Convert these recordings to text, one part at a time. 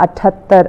78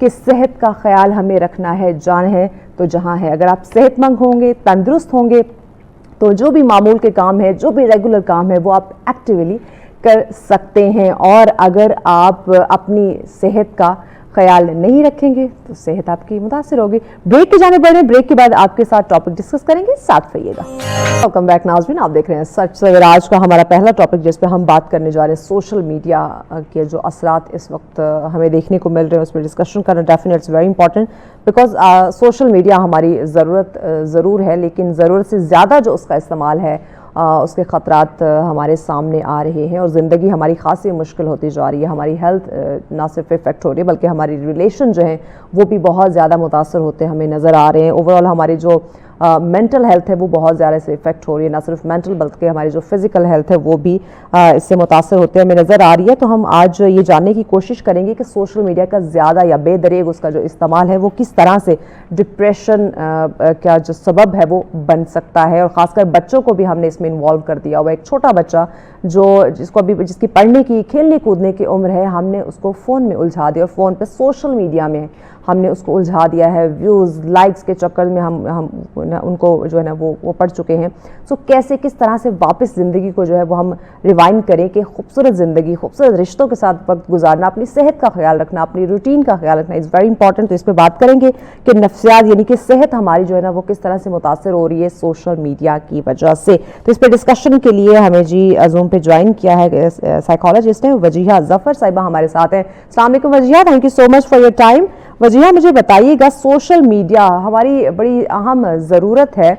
کہ صحت کا خیال ہمیں رکھنا ہے، جان ہے تو جہاں ہے. اگر آپ صحت مند ہوں گے، تندرست ہوں گے، تو جو بھی معمول کے کام ہے، جو بھی ریگولر کام ہے، وہ آپ ایکٹیولی کر سکتے ہیں. اور اگر آپ اپنی صحت کا خیال نہیں رکھیں گے تو صحت آپ کی متاثر ہوگی. بریک کی جانب بڑھیں، بریک کے بعد آپ کے ساتھ ٹاپک ڈسکس کریں گے، ساتھ رہیے گا. ویلکم بیک ناظرین، آپ دیکھ رہے ہیں سچ سویرا. آج کا ہمارا پہلا ٹاپک جس پہ ہم بات کرنے جا رہے ہیں سوشل میڈیا کے جو اثرات اس وقت ہمیں دیکھنے کو مل رہے ہیں، اس پہ ڈسکشن کرنا definitely it's very important, because social media ہماری ضرورت ضرور ہے، لیکن ضرورت سے زیادہ جو اس کا استعمال ہے اس کے خطرات ہمارے سامنے آ رہے ہیں، اور زندگی ہماری خاصی مشکل ہوتی جا رہی ہے. ہماری ہیلتھ نہ صرف افیکٹ ہو رہی ہے بلکہ ہماری ریلیشن جو ہیں وہ بھی بہت زیادہ متاثر ہوتے ہمیں نظر آ رہے ہیں. اوور آل ہماری جو مینٹل ہیلتھ ہے وہ بہت زیادہ سے افیکٹ ہو رہی ہے، نہ صرف مینٹل بلکہ ہماری جو فزیکل ہیلتھ ہے وہ بھی اس سے متاثر ہوتے ہمیں نظر آ رہی ہے. تو ہم آج یہ جاننے کی کوشش کریں گے کہ سوشل میڈیا کا زیادہ یا بے دریغ اس کا جو استعمال ہے وہ کس طرح سے ڈپریشن کا جو سبب ہے وہ بن سکتا ہے، اور خاص کر بچوں کو بھی ہم نے اس میں انوالو کر دیا ہوا. ایک چھوٹا بچہ جس کی پڑھنے کی، کھیلنے کودنے کی عمر ہے، ہم نے اس کو فون میں الجھا دیا، اور فون پہ سوشل میڈیا میں ہم نے اس کو الجھا دیا ہے. ویوز، لائکس کے چکر میں ہم ان کو جو ہے نا وہ پڑھ چکے ہیں. سو کیسے، کس طرح سے واپس زندگی کو جو ہے وہ ہم ریوائنڈ کریں کہ خوبصورت زندگی، خوبصورت رشتوں کے ساتھ وقت گزارنا، اپنی صحت کا خیال رکھنا، اپنی روٹین کا خیال رکھنا از ویری امپورٹنٹ. تو اس پہ بات کریں گے کہ نفسیات یعنی کہ صحت ہماری جو ہے نا وہ کس طرح سے متاثر ہو رہی ہے سوشل میڈیا کی وجہ سے. تو اس پہ ڈسکشن کے لیے ہمیں زوم پہ جوائن کیا ہے سائیکالوجسٹ ہیں وجیہہ ظفر صاحبہ ہمارے ساتھ ہیں. السلام علیکم Wajiha, thank you so much for your time. Wajiha مجھے بتائیے گا، سوشل میڈیا ہماری بڑی اہم ضرورت ہے،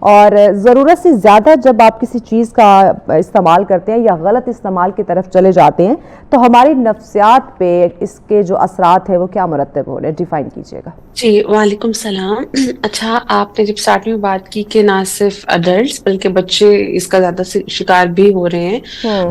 اور ضرورت سے زیادہ جب آپ کسی چیز کا استعمال کرتے ہیں یا غلط استعمال کی طرف چلے جاتے ہیں تو ہماری نفسیات پہ اس کے جو اثرات ہیں وہ کیا مرتب ہو رہے ہیں، ڈیفائن کیجیے گا. جی وعلیکم السلام. اچھا، آپ نے جب سٹارٹ میں بات کی کہ نہ صرف اڈلٹس بلکہ بچے اس کا زیادہ شکار بھی ہو رہے ہیں،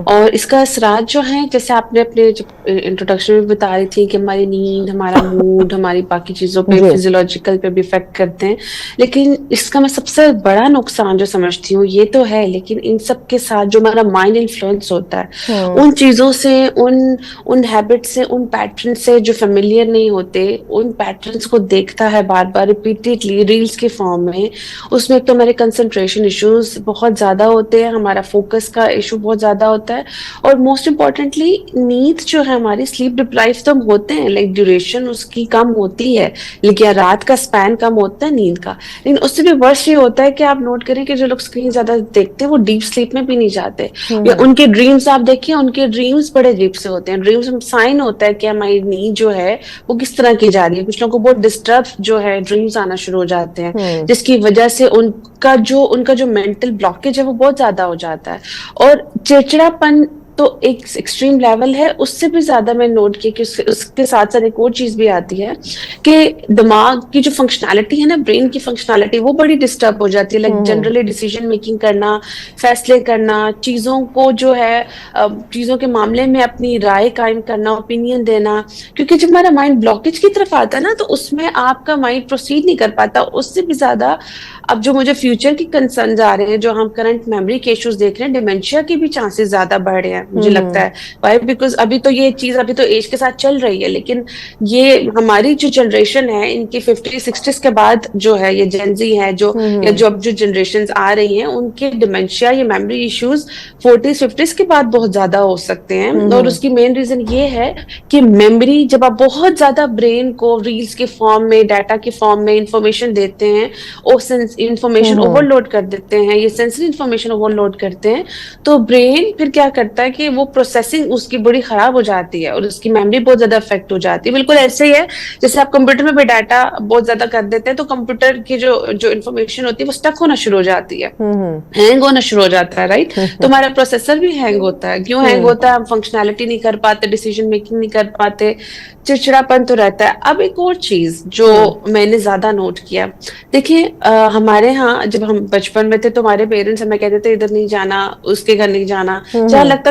اور اس کا اثرات جو ہیں جیسے آپ نے اپنے انٹروڈکشن میں بتا رہی تھی کہ ہماری نیند، ہمارا موڈ، ہماری باقی چیزوں پہ، فزیولوجیکل پہ بھی افیکٹ کرتے ہیں. لیکن اس کا میں سب سے بڑا نقصان جو سمجھتی ہوں یہ تو ہے، لیکن ان سب کے ساتھ جو ہمارا مائنڈ انفلوئنس ہوتا ہے ان چیزوں سے، ان ہیبٹ سے، ان پیٹرن سے جو فیملیئر نہیں ہوتے، ان پیٹرنس کو دیکھتا ہے بار بار ریپیٹیڈلی ریلز کے فارم میں. اس میں ایک تو ہمارے کنسنٹریشن ایشوز بہت زیادہ ہوتے ہیں، ہمارا فوکس کا ایشو بہت زیادہ ہوتا ہے، اور موسٹ امپورٹنٹلی نیند جو ہے ہماری، سلیپ ڈپرائیو تو ہم ہوتے ہیں، لائک ڈیوریشن اس کی کم ہوتی ہے، لیکن رات کا سپین کم ہوتا ہے نیند کا. لیکن اس سے بھی ورس یہ ہوتا ہے کہ آپ نوٹ کریں کہ جو لوگ اسکرین زیادہ دیکھتے ہیں وہ ڈیپ سلیپ میں بھی نہیں جاتے، یا ان کے ڈریمز آپ دیکھیں، ان کے ڈریمز بڑے عجیب سے ہوتے ہیں. ڈریمز میں سائن ہوتا ہے کہ ہماری نیند جو ہے وہ کس طرح کی جا رہی ہے. کچھ لوگوں کو بہت ڈسٹرب جو ہے ڈریمز آنا شروع ہو جاتے ہیں، جس کی وجہ سے ان کا جو مینٹل بلاکیج ہے وہ بہت زیادہ ہو جاتا ہے. اور چڑچڑا پن تو ایک ایکسٹریم لیول ہے، اس سے بھی زیادہ میں نوٹ کی کہ اس کے ساتھ ساتھ ایک اور چیز بھی آتی ہے کہ دماغ کی جو فنکشنالٹی ہے نا، برین کی فنکشنالٹی وہ بڑی ڈسٹرب ہو جاتی ہے. لائک جنرلی ڈیسیژن میکنگ کرنا، فیصلے کرنا، چیزوں کو جو ہے چیزوں کے معاملے میں اپنی رائے قائم کرنا، اوپینین دینا. کیونکہ جب ہمارا مائنڈ بلاکیج کی طرف آتا ہے نا تو اس میں آپ کا مائنڈ پروسیڈ نہیں کر پاتا. اس سے بھی زیادہ اب جو مجھے فیوچر کی کنسرنز آ رہے ہیں، جو ہم کرنٹ میموری کے ایشوز دیکھ رہے ہیں، ڈیمینشیا کی بھی چانسز زیادہ بڑھ رہے ہیں مجھے لگتا ہے. وائی؟ بیکاز ابھی تو یہ چیز ابھی تو ایج کے ساتھ چل رہی ہے، لیکن یہ ہماری جو جنریشن ہے ان کی 50-60 کے بعد جو ہے یہ جینزی ہے یا جو اب جو جنریشنز آ رہی ہیں ان کے ڈیمینشیا یا میموری ایشوز 40-50 کے بعد بہت زیادہ ہو سکتے ہیں. اور اس کی مین ریزن یہ ہے کہ میموری، جب آپ بہت زیادہ برین کو ریلز کے فارم میں، ڈیٹا کے فارم میں انفارمیشن دیتے ہیں، اور انفارمیشن اوور لوڈ کر دیتے ہیں، یہ سینسری انفارمیشن اوور لوڈ کرتے ہیں، تو برین پھر کیا کرتا ہے کہ وہ پروسیسنگ اس کی بڑی خراب ہو جاتی ہے اور اس کی میموری بہت زیادہ افیکٹ ہو جاتی ہے. بالکل ایسے ہی ہے جیسے آپ کمپیوٹر میں بھی ڈیٹا بہت زیادہ کر دیتے ہیں تو کمپیوٹر کی جو انفارمیشن ہوتی ہے وہ اسٹک ہونا شروع ہو جاتی ہے، ہینگ ہونا شروع ہو جاتا ہے، رائٹ؟ تو ہمارا پروسیسر بھی ہینگ ہوتا ہے. کیوں ہینگ ہوتا ہے؟ ہم فنکشنالٹی نہیں کر پاتے، ڈیسیژن میکنگ نہیں کر پاتے، چڑچڑا پن تو رہتا ہے. اب ایک اور چیز جو میں نے زیادہ نوٹ کیا، دیکھیں ہمارے ہاں جب ہم بچپن میں تھے تو ہمارے پیرنٹس ہمیں کہتے تھے ادھر نہیں جانا، اس کے گھر نہیں جانا، جہاں لگتا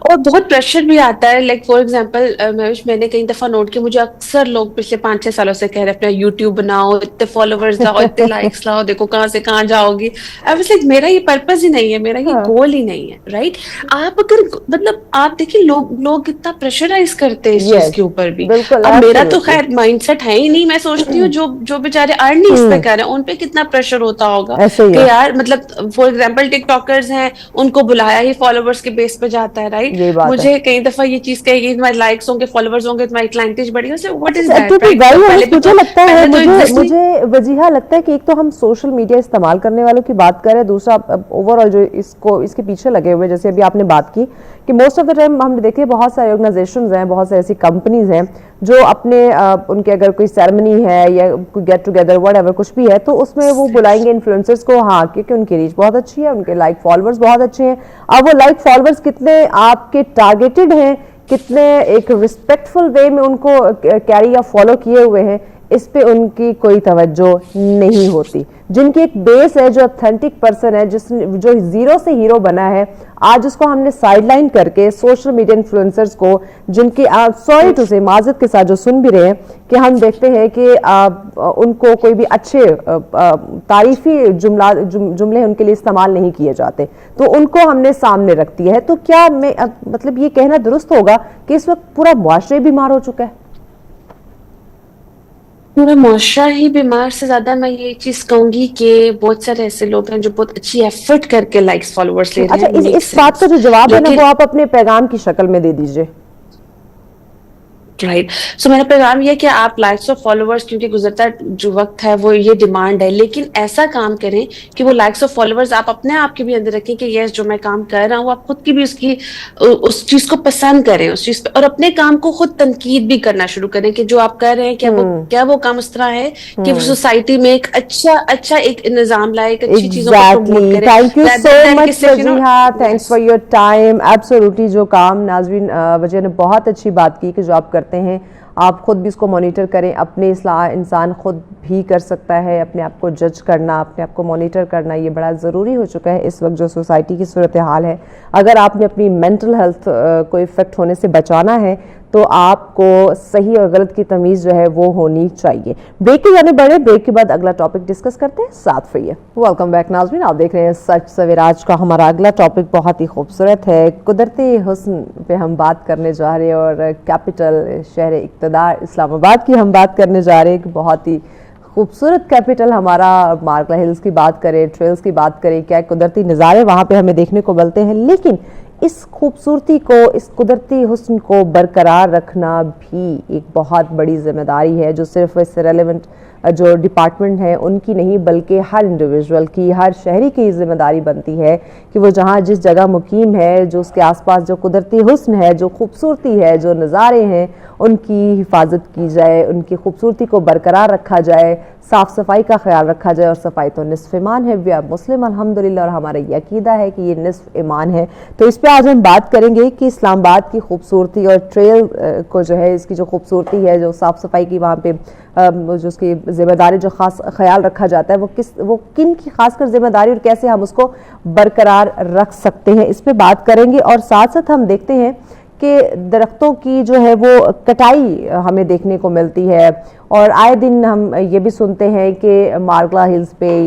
اور بہت پریشر بھی آتا ہے. لائک فار ایگزامپل میں نے کئی دفعہ نوٹ کیا, مجھے اکثر لوگ پچھلے 5-6 سالوں سے کہہ رہے اپنا یوٹیوب بناؤ, اتنے فالوورز لاؤ, اتنے لائکس لاؤ, دیکھو کہاں سے کہاں جاؤ گی. I was like, میرا یہ پرپز ہی نہیں ہے, میرا یہ گول ہی نہیں ہے, رائٹ. آپ اگر مطلب آپ دیکھیں لوگ اتنا پریشرائز کرتے ہیں اس چیز کے اوپر بھی. بالکل اب میرا تو ایبسولوٹلی خیر مائنڈ سیٹ ہے ہی نہیں. میں سوچتی ہوں جو بیچارے ارن نہیں اس پہ کر رہے ہیں ان پہ کتنا پریشر ہوتا ہوگا ایسے ہی کہ ہے. یار مطلب فار ایگزامپل ٹک ٹاکرز ہیں, ان کو بلایا ہی فالوورز کے بیس پہ جاتا ہے, رائٹ. یہی بات ہے. مجھے کئی دفعہ یہ چیز کہے گی تمہارے لائکس ہوں گے, فالوورز ہوں گے, تمہاری کلائنٹیج بڑھی گی. What is to that, be right. Very پہلے آنیسٹ بھی تو مجھے لگتا ہے, پہلے تو ایگزسٹ نہیں. مجھے وجیہہ لگتا ہے کہ ایک تو ہم سوشل میڈیا استعمال کرنے والوں کی بات کریں, دوسرا اوور آل جو اس کے پیچھے لگے ہوئے, جیسے ابھی آپ نے بات کی کہ موسٹ آف دا ٹائم ہم دیکھیں بہت سارے آرگنائزیشنز ہیں, بہت ساری ایسی کمپنیز ہیں جو اپنے ان کے اگر کوئی سیرمنی ہے یا کوئی گیٹ ٹوگیدر وٹ ایور کچھ بھی ہے تو اس میں وہ بلائیں گے انفلوئنسرز کو, ہاں کیونکہ ان کی ریچ بہت اچھی ہے, ان کے لائک فالوورز بہت اچھے ہیں. اب وہ لائک فالوورز کتنے آپ کے ٹارگیٹڈ ہیں, کتنے ایک رسپیکٹفل وے میں ان کو کیری یا فالو کیے ہوئے ہیں, اس پہ ان کی کوئی توجہ نہیں ہوتی. جن کی ایک بیس ہے, جو اتھینٹک پرسن ہے, جو زیرو سے ہیرو بنا ہے, آج اس کو ہم نے سائڈ لائن کر کے سوشل میڈیا انفلوئنسرز کو, جن کی سوری ٹو سے معذرت کے ساتھ جو سن بھی رہے ہیں کہ ہم دیکھتے ہیں کہ ان کو کوئی بھی اچھے تعریفی جملے ان کے لیے استعمال نہیں کیے جاتے, تو ان کو ہم نے سامنے رکھ دیا ہے. تو کیا میں مطلب یہ کہنا درست ہوگا کہ اس وقت پورا معاشرہ بیمار ہو چکا ہے؟ پورا معاشرہ ہی بیمار سے زیادہ میں یہ چیز کہوں گی کہ بہت سارے ایسے لوگ ہیں جو بہت اچھی ایفرٹ کر کے لائکس فالوورس لے رہے اچھا, ہیں. میک اس بات کا سینس, جو جواب ہے نا لیکن وہ آپ اپنے پیغام کی شکل میں دے دیجئے. رائٹ. سو میرا پیغام یہ کہ آپ لائکس اور فالوورس, کیونکہ گزرتا جو وقت ہے وہ یہ ڈیمانڈ ہے, لیکن ایسا کام کریں کہ وہ لائکس اور فالوورس آپ اپنے آپ کے بھی اندر رکھیں کہ یس جو میں کام کر رہا ہوں آپ خود کی بھی اس چیز کو پسند کریں, اس چیز پہ, اور اپنے کام کو خود تنقید بھی کرنا شروع کریں کہ جو آپ کر رہے ہیں کیا وہ کام اس طرح ہے کہ وہ سوسائٹی میں ایک اچھا ایک نظام لائے, ایک اچھی چیزوں کو پروموٹ ایگزیکٹلی. کرے. Thank you so rather than کہ مچ صرف Wajiha, thanks yes. For your time. Absolutely جو کام ناظرین وجیہہ نے بہت اچھی بات کی کہ جو آپ کرتے ہیں آپ خود بھی اس کو مانیٹر کریں. اپنے اصلاح انسان خود بھی کر سکتا ہے, اپنے آپ کو جج کرنا, اپنے آپ کو مانیٹر کرنا یہ بڑا ضروری ہو چکا ہے اس وقت جو سوسائٹی کی صورتحال ہے. اگر آپ نے اپنی مینٹل ہیلتھ کو افیکٹ ہونے سے بچانا ہے تو آپ کو صحیح اور غلط کی تمیز جو ہے وہ ہونی چاہیے. بریک کے جانے بڑے, بریک کے بعد اگلا ٹاپک ڈسکس کرتے ہیں, ساتھ رہیے. ویلکم بیک ناظرین, آپ دیکھ رہے ہیں سچ سویرا. آج کا ہمارا اگلا ٹاپک بہت ہی خوبصورت ہے, قدرتی حسن پہ ہم بات کرنے جا رہے ہیں, اور کیپٹل شہر اقتدار اسلام آباد کی ہم بات کرنے جا رہے ہیں. کہ بہت ہی خوبصورت کیپٹل ہمارا, مارگلا ہلز کی بات کریں, ٹریلز کی بات کریں, کیا قدرتی نظارے وہاں پہ ہمیں دیکھنے کو ملتے ہیں. لیکن اس خوبصورتی کو, اس قدرتی حسن کو برقرار رکھنا بھی ایک بہت بڑی ذمہ داری ہے, جو صرف اس سے ریلیونٹ جو ڈپارٹمنٹ ہیں ان کی نہیں بلکہ ہر انڈیویژول کی, ہر شہری کی ذمہ داری بنتی ہے کہ وہ جہاں جس جگہ مقیم ہے, جو اس کے آس پاس جو قدرتی حسن ہے, جو خوبصورتی ہے, جو نظارے ہیں, ان کی حفاظت کی جائے, ان کی خوبصورتی کو برقرار رکھا جائے, صاف صفائی کا خیال رکھا جائے. اور صفائی تو نصف ایمان ہے, وی آر مسلم الحمدللہ, اور ہمارا یہ عقیدہ ہے کہ یہ نصف ایمان ہے. تو اس پہ آج ہم بات کریں گے کہ اسلام آباد کی خوبصورتی اور ٹریل کو جو ہے, اس کی جو خوبصورتی ہے, جو صاف صفائی کی وہاں پہ جو اس کی ذمہ داری جو خاص خیال رکھا جاتا ہے, وہ کن کی خاص کر ذمہ داری, اور کیسے ہم اس کو برقرار رکھ سکتے ہیں, اس پہ بات کریں گے. اور ساتھ ساتھ ہم دیکھتے ہیں کہ درختوں کی جو ہے وہ کٹائی ہمیں دیکھنے کو ملتی ہے, اور آئے دن ہم یہ بھی سنتے ہیں کہ مارگلا ہلز پہ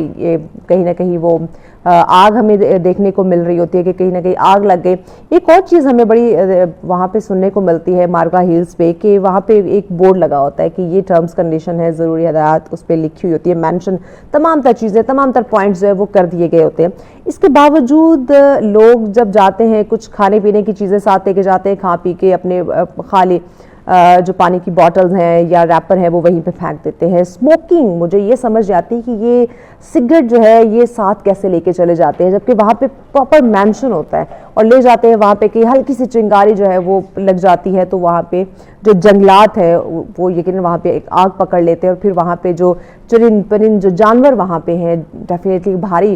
کہیں نہ کہیں وہ آگ ہمیں دیکھنے کو مل رہی ہوتی ہے, کہ کہیں نہ کہیں آگ لگ گئی. ایک اور چیز ہمیں بڑی وہاں پہ سننے کو ملتی ہے مارگلا ہلز پہ, کہ وہاں پہ ایک بورڈ لگا ہوتا ہے کہ یہ ٹرمز کنڈیشن ہے, ضروری ہدایات اس پہ لکھی ہوئی ہوتی ہے, مینشن تمام تر چیزیں, تمام تر پوائنٹس جو ہے وہ کر دیے گئے ہوتے ہیں. اس کے باوجود لوگ جب جاتے ہیں, کچھ کھانے پینے کی چیزیں ساتھ لے کے جاتے ہیں, کھا پی کے اپنے خالی جو پانی کی بوٹلز ہیں یا ریپر ہیں وہ وہیں پہ پھینک دیتے ہیں. اسموکنگ, مجھے یہ سمجھ جاتی کہ یہ سگریٹ جو ہے یہ ساتھ کیسے لے کے چلے جاتے ہیں, جبکہ وہاں پہ پراپر مینشن ہوتا ہے, اور لے جاتے ہیں وہاں پہ کہ ہلکی سی چنگاری جو ہے وہ لگ جاتی ہے تو وہاں پہ جو جنگلات ہے وہ یقیناً وہاں پہ ایک آگ پکڑ لیتے ہیں, اور پھر وہاں پہ جو چرند پرند جو جانور وہاں پہ ہیں ڈیفینیٹلی بھاری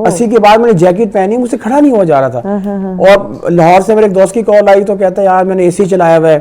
80 کے بعد میں نے جیکٹ پہنی, مجھ سے کھڑا نہیں ہوا جا رہا تھا. اور لاہور سے میرے ایک دوست کی کال آئی تو کہتا ہے یار میں نے AC چلایا ہوا ہے.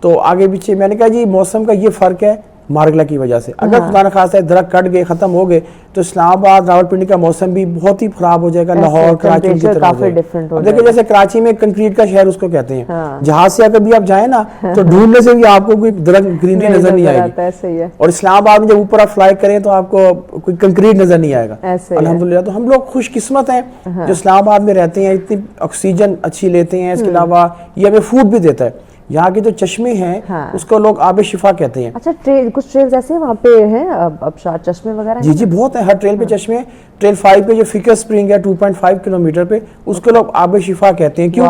تو آگے پیچھے میں نے کہا جی موسم کا یہ فرق ہے مارگلا کی وجہ سے. اگر خدا نخواستہ ہے درخت کٹ گئے ختم ہو گئے تو اسلام آباد راولپنڈی کا موسم بھی بہت ہی خراب ہو جائے گا, لاہور کراچی کی طرح ہو جائے گا. دیکھیں جیسے کراچی میں کنکریٹ کا شہر اس کو کہتے ہیں, جہاز سے اگر بھی آپ جائیں نا تو ڈھونڈنے سے بھی آپ کو کوئی درخت گرینری نظر نہیں آئے گی. اور اسلام آباد میں جب اوپر آپ فلائی کریں تو آپ کو کوئی کنکریٹ نظر نہیں آئے گا الحمدللہ. تو ہم لوگ خوش قسمت ہیں جو اسلام آباد میں رہتے ہیں, اتنی آکسیجن اچھی لیتے ہیں. اس کے علاوہ یہ ہمیں فوڈ بھی دیتا ہے. یہاں کے جو چشمے ہیں اس کو لوگ آب شفا کہتے ہیں. اچھا کچھ ٹریلز ایسے وہاں پہ ہیں ابشار چشمے وغیرہ؟ جی بہت ہیں, ہر ٹریل پہ چشمے ہیں. ٹریل 5 پہ جو فکر سپرنگ ہے 2.5 کلومیٹر پہ, اس کو لوگ آب شفا کہتے ہیں. کیوں؟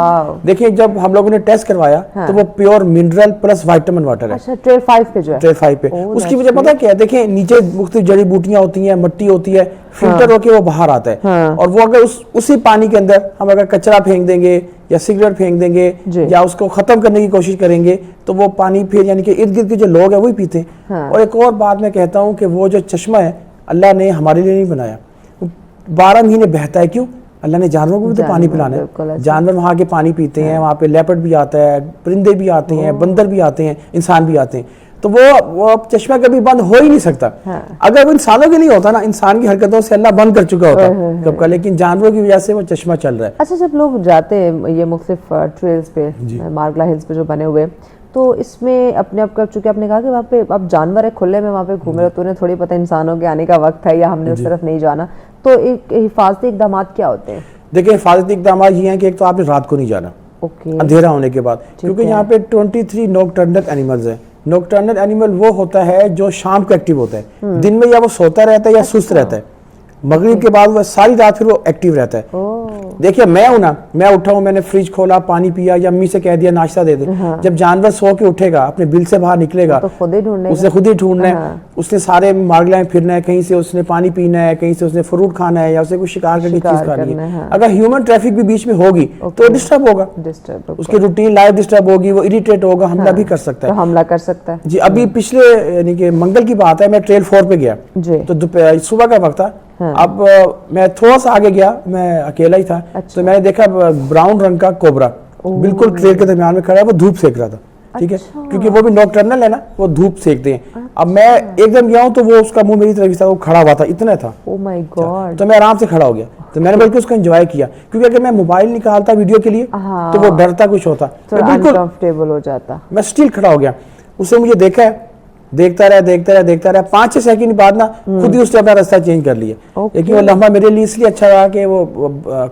دیکھیں جب ہم لوگوں نے ٹیسٹ کروایا تو وہ pure mineral plus vitamin water ہے. اچھا ٹریل 5 پہ جو ہے, ٹریل 5 پہ اس کی وجہ پتہ کیا ہے؟ دیکھیں نیچے مختلف جڑی بوٹیاں ہوتی ہیں, مٹی ہوتی ہے, فلٹر ہو کے وہ باہر آتا ہے. اور وہ اگر اسی پانی کے اندر ہم اگر کچرا پھینک دیں گے یا سگریٹ پھینک دیں گے یا اس کو ختم کرنے کی کوشش کریں گے تو وہ پانی پھر یعنی کہ ارد گرد کے جو لوگ ہیں وہی پیتے ہیں. اور ایک اور بات میں کہتا ہوں کہ وہ جو چشمہ ہے اللہ نے ہمارے لیے نہیں بنایا, 12 مہینے بہتا ہے. کیوں؟ اللہ نے جانوروں کو بھی تو پانی پلانا ہے. جانور وہاں کے پانی پیتے ہیں, وہاں پہ لیپرڈ بھی آتا ہے, پرندے بھی آتے ہیں, بندر بھی آتے ہیں, انسان بھی آتے ہیں. تو وہ چشمہ کبھی بند ہو ہی نہیں سکتا. اگر وہ انسانوں کے لیے ہوتا نا, انسان کی حرکتوں سے اللہ بند کر چکا ہوتا کب کا, لیکن جانوروں کی وجہ سے وہ چشمہ چل رہا ہے. اچھا جب لوگ جاتے ہیں یہ مختلف ٹریلز پہ, مارگلا ہلز پہ جو بنے ہوئے, تو اس میں اپنے آپ کا چونکہ آپ نے کہا کہ وہاں پہ اب جانور ہے کھلے میں وہاں پہ گھوم رہے, تو انہیں تھوڑی پتہ انسانوں کے آنے کا وقت ہے یا ہم نے اس طرف نہیں جانا, تو ایک حفاظتی اقدامات کیا ہوتے ہیں؟ دیکھیں حفاظتی اقدامات یہ ہیں کہ ایک تو آپ نے رات کو نہیں جانا اندھیرا ہونے کے بعد, کیونکہ یہاں پہ 23 نوکٹرنل اینیملز ہیں. نوکٹرنل اینیمل وہ ہوتا ہے جو شام کو ایکٹیو ہوتا ہے, دن میں یا وہ سوتا رہتا ہے یا سست رہتا ہے, مغرب کے بعد وہ ساری رات پھر وہ ایکٹیو رہتا ہے. دیکھیے میں ہوں نا, میں اٹھا ہوں, میں نے فریج کھولا, پانی پیا یا امی سے کہہ دیا ناشتہ دے دے. جب جانور سو کے اٹھے گا اپنے بل سے باہر نکلے گا, اس نے خود ہی ڈھونڈنا ہے, اس نے سارے مارگلا میں پھرنا ہے, کہیں سے اس نے پانی پینا ہے, کہیں سے اس نے فروٹ کھانا ہے یا اسے کوئی شکار کرنے کی چیز کھانی ہے. اگر ہیومن ٹریفک بھی بیچ میں ہوگی تو ڈسٹرب ہوگا, اس کی روٹین لائف ڈسٹرب ہوگی, وہ اریٹیٹ ہوگا, حملہ بھی کر سکتا ہے. حملہ کر سکتا ہے جی. ابھی پچھلے یعنی کہ منگل کی بات ہے, میں ٹریل 4 پہ گیا تو صبح کا وقت تھا. اب میں تھوڑا سا آگے گیا, میں اکیلا ہی تھا, تو میں نے دیکھا براؤن رنگ کا کوبرا بالکل ٹریل کے درمیان میں کھڑا ہے, وہ دھوپ سیک رہا تھا. ٹھیک ہے, کیونکہ وہ بھی نوکٹرنل ہے نا, وہ دھوپ سیکتے ہیں. اب میں ایک دم گیا ہوں تو وہ اس کا منہ میری طرف تھا, وہ کھڑا ہوا تھا, اتنا تھا. تو میں آرام سے کھڑا ہو گیا, تو میں نے بلکہ اس کو انجوائے کیا, کیونکہ اگر میں موبائل نکالتا ویڈیو کے لیے تو وہ ڈرتا کچھ ہوتا, انکمفرٹیبل ہو جاتا. میں سٹل کھڑا ہو گیا, اس نے مجھے دیکھا ہے, دیکھتا رہا 5-6 سیکنڈ بعد نا خود ہی اس نے اپنا راستہ چینج کر لیا. لیکن وہ لمحہ میرے لیے اس لیے اچھا رہا کہ وہ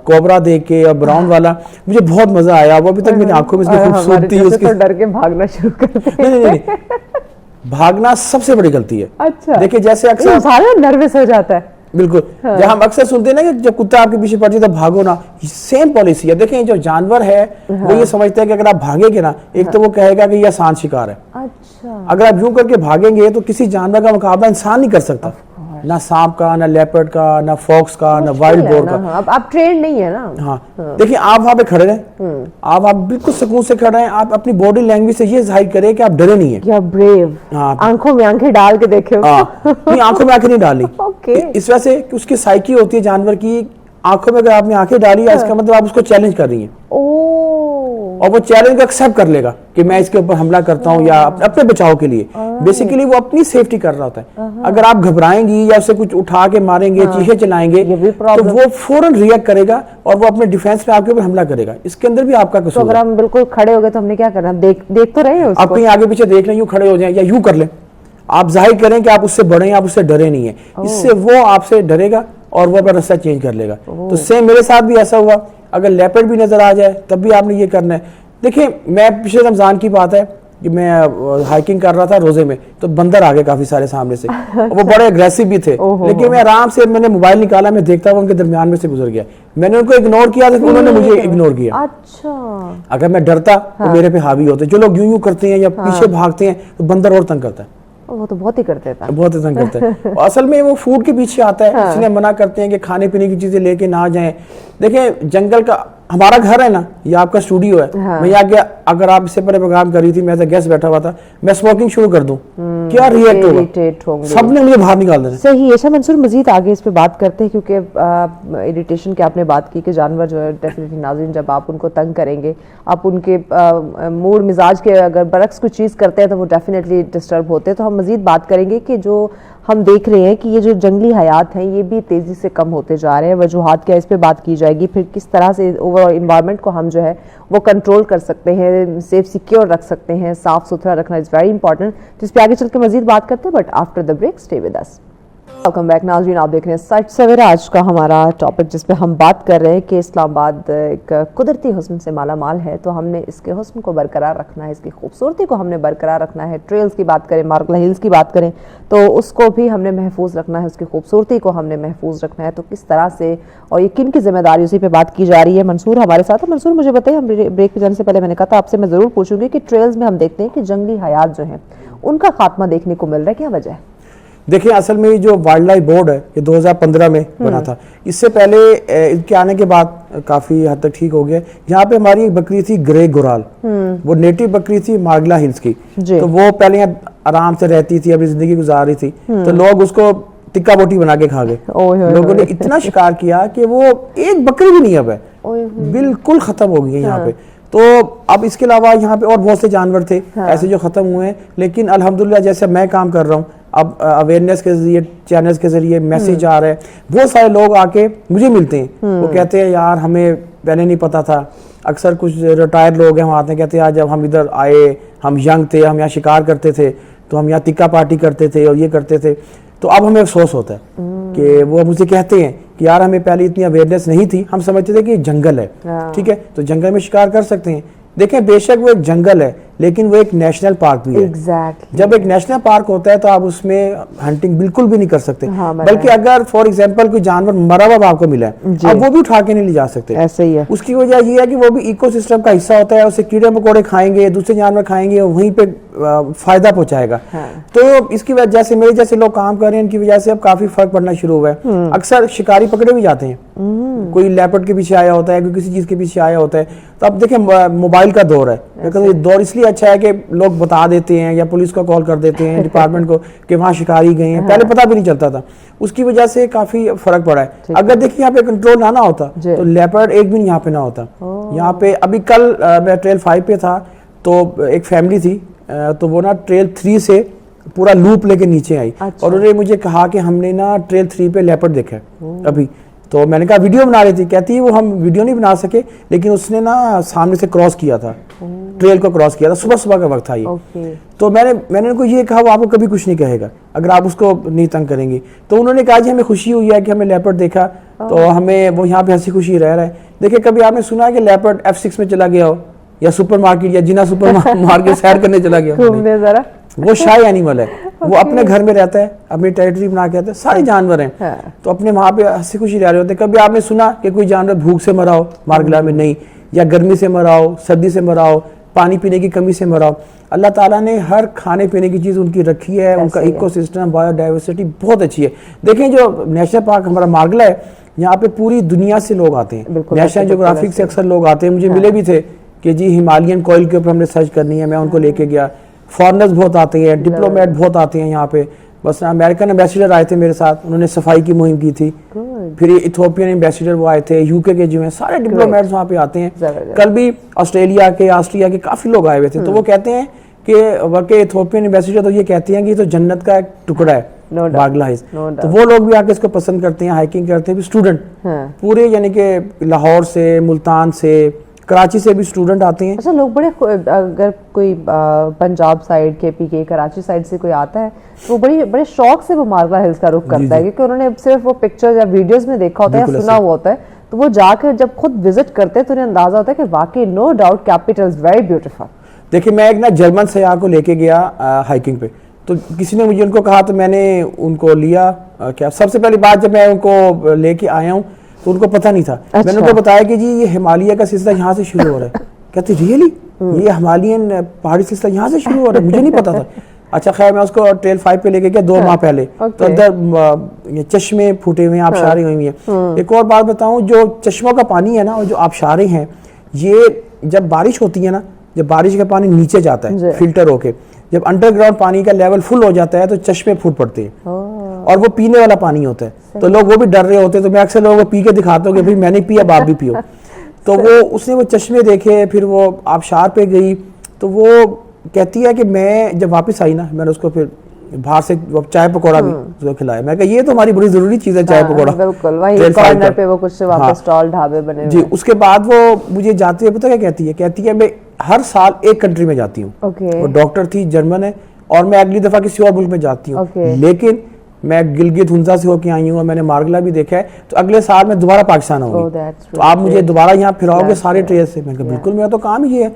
کوبرا دیکھ کے اور براؤن والا مجھے بہت مزہ آیا. وہ ابھی تک میری آنکھوں میں اس کی خوبصورتی, اس کی ڈر کے بھاگنا شروع کرتے ہیں. نہیں بھاگنا سب سے بڑی غلطی ہے. اچھا دیکھیں جیسے اکثر نروس ہو جاتا ہے. بالکل, جب ہم اکثر سنتے ہیں نا کہ جب کتا آپ کے پیچھے پڑ جائے تو بھاگو نا, سیم پالیسی ہے. دیکھیں جو جانور ہے وہ یہ سمجھتے ہیں کہ اگر آپ بھاگیں گے نا, ایک تو وہ کہے گا کہ یہ آسان شکار ہے. اگر آپ یوں کر کے بھاگیں گے تو کسی جانور کا مقابلہ انسان نہیں کر سکتا, نہ سانپ کا, نہ لیپرڈ کا, نہ فاکس کا, نہ وائلڈ بور کا. آپ ٹرینڈ نہیں ہے نا. ہاں دیکھیں آپ وہاں پہ کھڑے رہیں, آپ بالکل سکون سے کھڑے ہیں, آپ اپنی باڈی لینگویج سے یہ ظاہر کریں کہ آپ ڈرے نہیں ہیں, یا بریو, آنکھوں میں آنکھیں ڈال کے دیکھیں. نہیں آنکھوں میں آنکھیں نہیں ڈالنی, اس وجہ سے کہ اس کی سائیکی ہوتی ہے جانور کی, آنکھوں میں اگر آپ نے آنکھیں ڈالی ہے اس کا مطلب آپ اس کو چیلنج کر رہی ہیں, اور وہ چیلنج کو ایکسیپٹ کر لے گا کہ میں اس کے اوپر حملہ کرتا ہوں یا اپنے بچاؤ کے لیے. بیسیکلی وہ اپنی سیفٹی کر رہا ہوتا ہے. اگر آپ گھبرائیں گی یا اسے کچھ اٹھا کے ماریں گے, چیخیں چلائیں گے, تو وہ فوراً ریئیکٹ کرے گا اور وہ اپنے ڈیفینس میں آپ کے اوپر حملہ کرے گا. اس کے اندر بھی آپ کا قصور ہے. اگر ہم بالکل کھڑے ہو گئے تو ہم نے کیا کرنا, دیکھ تو رہے ہیں, آپ کہیں آگے پیچھے دیکھ لیں, یوں کھڑے ہو جائیں یا یوں کر لیں, آپ ظاہر کریں کہ آپ اس سے بڑے ہیں, آپ اس سے ڈرے نہیں ہیں. اس سے وہ آپ سے ڈرے گا اور وہ اپنا راستہ چینج کر لے گا. تو سیم میرے ساتھ بھی ایسا ہوا. اگر لیپرڈ بھی نظر آ جائے تب بھی آپ نے یہ کرنا ہے. دیکھیں میں پچھلے رمضان کی بات ہے کہ میں ہائیکنگ کر رہا تھا روزے میں, تو بندر آ گئے کافی سارے سامنے سے, وہ بڑے اگریسو بھی تھے, لیکن میں آرام سے میں نے موبائل نکالا, میں دیکھتا ہوں ان کے درمیان میں سے گزر گیا. میں نے ان کو اگنور کیا تو انہوں نے مجھے اگنور کیا. اگر میں ڈرتا تو میرے پہ حاوی ہوتے. جو لوگ یوں کرتے ہیں یا پیچھے بھاگتے ہیں تو بندر اور تنگ کرتا ہے. وہ تو بہت ہی کرتے ہیں, بہت ہی تنگ کرتا ہے. اصل میں وہ فوڈ کے پیچھے آتا ہے, اس لیے منع کرتے ہیں کہ کھانے پینے کی چیزیں لے کے نہ جائیں. دیکھیں جنگل کا ہمارا گھر ہے نا, یہ آپ کا اسٹوڈیو ہے, میں یہاں کے اگر آپ اس سے پہلے پروگرام کر رہی تھی, میں ایز اے گیسٹ بیٹھا ہوا تھا, میں اسموکنگ شروع کر دوں, کیا ریئیکٹ ہوگا, سب نے مجھے باہر نکال دینا. صحیح. اچھا منصور, مزید آگے اس پہ بات کرتے ہیں, کیونکہ اریٹیشن کی آپ نے بات کی کہ جانور جو ہے ڈیفینیٹلی ناظرین جب آپ ان کو تنگ کریں گے, آپ ان کے موڈ مزاج کے اگر برعکس کوئی چیز کرتے ہیں تو وہ ڈیفینیٹلی ڈسٹرب ہوتے ہیں. تو ہم مزید بات کریں گے کہ جو ہم دیکھ رہے ہیں کہ یہ جو جنگلی حیات ہیں یہ بھی تیزی سے کم ہوتے جا رہے ہیں, وجوہات کیا, اس پہ بات کی جائے گی. پھر کس طرح سے اوور آل انوائرمنٹ کو ہم جو ہے وہ کنٹرول کر سکتے ہیں, سیف سیکیور رکھ سکتے ہیں, صاف ستھرا رکھنا از ویری امپورٹنٹ. تو اس پہ آگے چل کے مزید بات کرتے ہیں, but after the break stay with us. Welcome back ناظرین, آپ دیکھ رہے ہیں سچ سویرا. آج کا ہمارا ٹاپک جس پہ ہم بات کر رہے ہیں کہ اسلام آباد ایک قدرتی حسن سے مالا مال ہے, تو ہم نے اس کے حسن کو برقرار رکھنا ہے, اس کی خوبصورتی کو ہم نے برقرار رکھنا ہے. ٹریلز کی بات کریں, مارگلا ہلز کی بات کریں, تو اس کو بھی ہم نے محفوظ رکھنا ہے, اس کی خوبصورتی کو ہم نے محفوظ رکھنا ہے. تو کس طرح سے اور یہ کن کی ذمہ داری, اسی پہ بات کی جا رہی ہے. منصور ہمارے ساتھ ہے. منصور مجھے بتائیے, ہم بریک پہ جانے سے پہلے میں نے کہا تھا آپ سے میں ضرور پوچھوں گی کہ ٹریلز میں ہم دیکھتے ہیں کہ جنگلی حیات جو ہیں ان کا خاتمہ دیکھنے کو مل رہا ہے, کیا وجہ ہے؟ دیکھیں اصل میں یہ جو وائلڈ لائف بورڈ ہے یہ 2015 میں بنا تھا, اس سے پہلے ان کے آنے کے بعد کافی حد تک ٹھیک ہو گیا. یہاں پہ ہماری ایک بکری تھی گرے گورال, وہ نیٹو بکری تھی مارگلا ہلز کی, تو وہ پہلے یہاں آرام سے رہتی تھی, اپنی زندگی گزار رہی تھی, تو لوگ اس کو ٹکا بوٹی بنا کے کھا گئے. لوگوں نے اتنا شکار کیا کہ وہ ایک بکری بھی نہیں اب ہے, بالکل ختم ہو گئی ہے یہاں پہ. تو اب اس کے علاوہ یہاں پہ اور بہت سے جانور تھے ایسے جو ختم ہوئے ہیں, لیکن الحمدللہ جیسے میں کام کر رہا ہوں, اب اویئرنیس کے ذریعے چینلز کے ذریعے میسیج آ رہا ہے, بہت سارے لوگ آ کے مجھے ملتے ہیں, وہ کہتے ہیں یار ہمیں پہلے نہیں پتا تھا. اکثر کچھ ریٹائرڈ لوگ ہیں وہ آتے ہیں, کہتے ہیں یار جب ہم ادھر آئے, ہم ینگ تھے, ہم یہاں شکار کرتے تھے, تو ہم یہاں ٹکا پارٹی کرتے تھے اور یہ کرتے تھے, تو اب ہمیں افسوس ہوتا ہے کہ وہ مجھے کہتے ہیں کہ یار ہمیں پہلے اتنی اویئرنیس نہیں تھی, ہم سمجھتے تھے کہ یہ جنگل ہے, ٹھیک ہے, تو جنگل میں شکار کر سکتے ہیں. دیکھیں بے شک وہ ایک جنگل ہے, لیکن وہ ایک نیشنل پارک بھی ہے. جب ایک نیشنل پارک ہوتا ہے تو آپ اس میں ہنٹنگ بالکل بھی نہیں کر سکتے, بلکہ اگر فار ایگزامپل کوئی جانور مرا ہوا آپ کو ملا ہے, اب وہ بھی اٹھا کے نہیں لے جا سکتے. ایسے ہی ہے. اس کی وجہ یہ ہے کہ وہ بھی ایکو سسٹم کا حصہ ہوتا ہے, اسے کیڑے مکوڑے کھائیں گے, دوسرے جانور کھائیں گے, وہیں پہ فائدہ پہنچائے گا. تو اس کی وجہ سے میرے جیسے لوگ کام کر رہے ہیں, ان کی وجہ سے اب کافی فرق پڑنا شروع ہوا ہے. اکثر شکاری پکڑے بھی جاتے ہیں, کوئی لیپرڈ کے پیچھے آیا ہوتا ہے, کوئی کسی چیز کے پیچھے آیا ہوتا ہے. تو اب دیکھیں موبائل کا دور ہے, یہ دور اس لیے اچھا ہے کہ لوگ بتا دیتے ہیں یا پولیس کو کال کر دیتے ہیں, ڈپارٹمنٹ کو, کہ وہاں شکاری گئے ہیں, پہلے پتہ بھی نہیں چلتا تھا. اس کی وجہ سے کافی فرق پڑا ہے. اگر دیکھیں یہاں پہ کنٹرول نہ ہوتا تو لیپرڈ ایک بھی یہاں پہ نہ ہوتا. یہاں پہ ابھی کل میں ٹریل 5 پہ تھا, تو ایک فیملی تھی, تو وہ نا ٹریل 3 سے پورا لوپ لے کے نیچے آئی, اور انہوں نے مجھے کہا کہ ہم نے نا ٹریل 3 پہ لیپرڈ دیکھا ابھی. تو میں نے کہا ویڈیو بنا رہی تھی, کہتی وہ ہم ویڈیو نہیں بنا سکے, لیکن اس نے نا سامنے سے کراس کیا تھا, ٹریل کو کراس کیا تھا, صبح کا وقت تھا یہ. تو میں نے ان کو یہ کہا وہ آپ کو کبھی کچھ نہیں کہے گا اگر آپ اس کو نہیں تنگ کریں گی. تو انہوں نے کہا جی ہمیں خوشی ہوئی ہے کہ ہمیں لیپرڈ دیکھا, تو ہمیں وہ یہاں پہ ہنسی خوشی رہ رہا ہے. دیکھیں کبھی آپ نے سنا ہے کہ لیپرڈ F6 میں چلا گیا ہو, یا سپر مارکیٹ یا جنا سپر مارکیٹ سیر کرنے چلا گیا ہو؟ وہ شائی اینیمل ہے, وہ اپنے گھر میں رہتا ہے, اپنی ٹیریٹری بنا کے رہتا ہے. سارے جانور ہیں تو اپنے وہاں پہ ہنسی خوشی رہ رہے ہوتے ہیں. کبھی آپ نے سنا کہ کوئی جانور بھوک سے مرا ہو مارگلا میں؟ نہیں. یا گرمی سے مرا ہو, سردی سے مرا ہو, پانی پینے کی کمی سے مرا ہو. اللہ تعالیٰ نے ہر کھانے پینے کی چیز ان کی رکھی ہے, ان کا ایکو سسٹم, بایو ڈائیورسٹی بہت اچھی ہے. دیکھیں جو نیشنل پارک ہمارا مارگلا ہے, یہاں پہ پوری دنیا سے لوگ آتے ہیں. نیشنل جیوگرافک سے اکثر لوگ آتے ہیں, مجھے ملے بھی تھے کہ جی ہمالیین کوئل کے اوپر ہم نے سرچ کرنی ہے, میں ان کو لے کے گیا. فارنرز بہت آتے ہیں, ڈپلومیٹ بہت آتے ہیں یہاں پہ. بس امریکن ایمبیسیڈر آئے تھے میرے ساتھ, انہوں نے صفائی کی مہم کی تھی. پھر ایتھوپین ایمبیسیڈر وہ آئے تھے, UK کے جو ہیں سارے ڈپلومیٹس وہاں پہ آتے ہیں. کل بھی آسٹریلیا کے, آسٹریا کے کافی لوگ آئے ہوئے تھے. تو وہ کہتے ہیں کہ واقعی ایتھوپین ایمبیسیڈر تو یہ کہتے ہیں کہ یہ تو جنت کا ایک ٹکڑا ہے مارگلا ہلز. تو وہ لوگ بھی آ کے اس کو پسند کرتے ہیں, ہائکنگ کرتے ہیں. بھی اسٹوڈنٹ پورے یعنی کہ لاہور سے, ملتان سے, کراچی سے بھی اسٹوڈنٹ آتے ہیں. اچھا لوگ بڑے, اگر کوئی پنجاب سائڈ, KP کے, کراچی سائڈ سے کوئی آتا ہے تو وہ بڑے شوق سے وہ مارگلا ہلز کا رخ کرتا ہے, کیونکہ انہوں نے صرف وہ پکچر یا ویڈیوز میں دیکھا ہوتا ہے یا سنا ہوا ہوتا ہے. تو وہ جا کر جب خود وزٹ کرتے ہیں تو انہیں اندازہ ہوتا ہے کہ واقعی no doubt capital is very beautiful. دیکھیں میں ایک نا جرمن سیاح کو لے کے گیا ہائکنگ پہ, تو کسی نے مجھے ان کو کہا, تو میں نے ان کو لیا. کیا سب سے پہلی بات جب میں ان کو لے کے آیا ہوں تو ان کو پتہ نہیں تھا. میں نے ان کو بتایا کہ جی یہ ہمالیہ کا سلسلہ یہاں سے شروع ہو رہا ہے. کہتے ریئلی یہ ہمالیین پہاڑی سلسلہ یہاں سے شروع ہو رہا ہے؟ مجھے نہیں پتا تھا. اچھا خیر میں اس کو ٹریل 5 پہ لے کے گیا 2 ماہ پہلے, تو اندر چشمے پھوٹے ہوئے ہیں, آبشاریں ہوئی ہیں. ایک اور بات بتاؤں, جو چشموں کا پانی ہے نا اور جو آبشاریں ہیں, یہ جب بارش ہوتی ہے نا, جب بارش کا پانی نیچے جاتا ہے فلٹر ہو کے, جب انڈر گراؤنڈ پانی کا لیول فل ہو جاتا ہے تو چشمے پھوٹ پڑتے ہیں, اور وہ پینے والا پانی ہوتا ہے, تو لوگ وہ بھی ڈر رہے ہوتے ہیں. تو میں اکثر لوگوں کو پی کے دکھاتا ہوں کہ بھائی میں نے پیا, آپ بھی پیو. تو وہ اس نے وہ چشمے دیکھے, پھر وہ آبشار پہ گئی, تو وہ کہتی ہے کہ میں جب واپس آئی نا, میں نے اس کو پھر باہر سے چائے پکوڑا بھی کھلایا. میں کہا یہ تو ہماری بڑی ضروری چیز ہے, چائے پکوڑا. بالکل وہیں کارنر پہ وہ کچھ وہاں پہ سٹال ڈھابے بنے ہوئے. جی, اس کے بعد وہ مجھے جاتے ہوئے پتہ کیا کہتی ہے, کہتی ہے میں ہر سال ایک کنٹری میں جاتی ہوں. وہ ڈاکٹر تھی, جرمن ہے, اور میں اگلی دفعہ کسی اور ملک میں جاتی ہوں, لیکن میں گلگت ہنزا سے ہو کے آئی ہوں اور میں نے مارگلا بھی دیکھا ہے, تو اگلے سال میں دوبارہ پاکستان آؤں گی, تو آپ مجھے دوبارہ یہاں پھراؤ گے سارے ٹرین سے. میں نے کہا بالکل, میرا تو کام ہی ہے.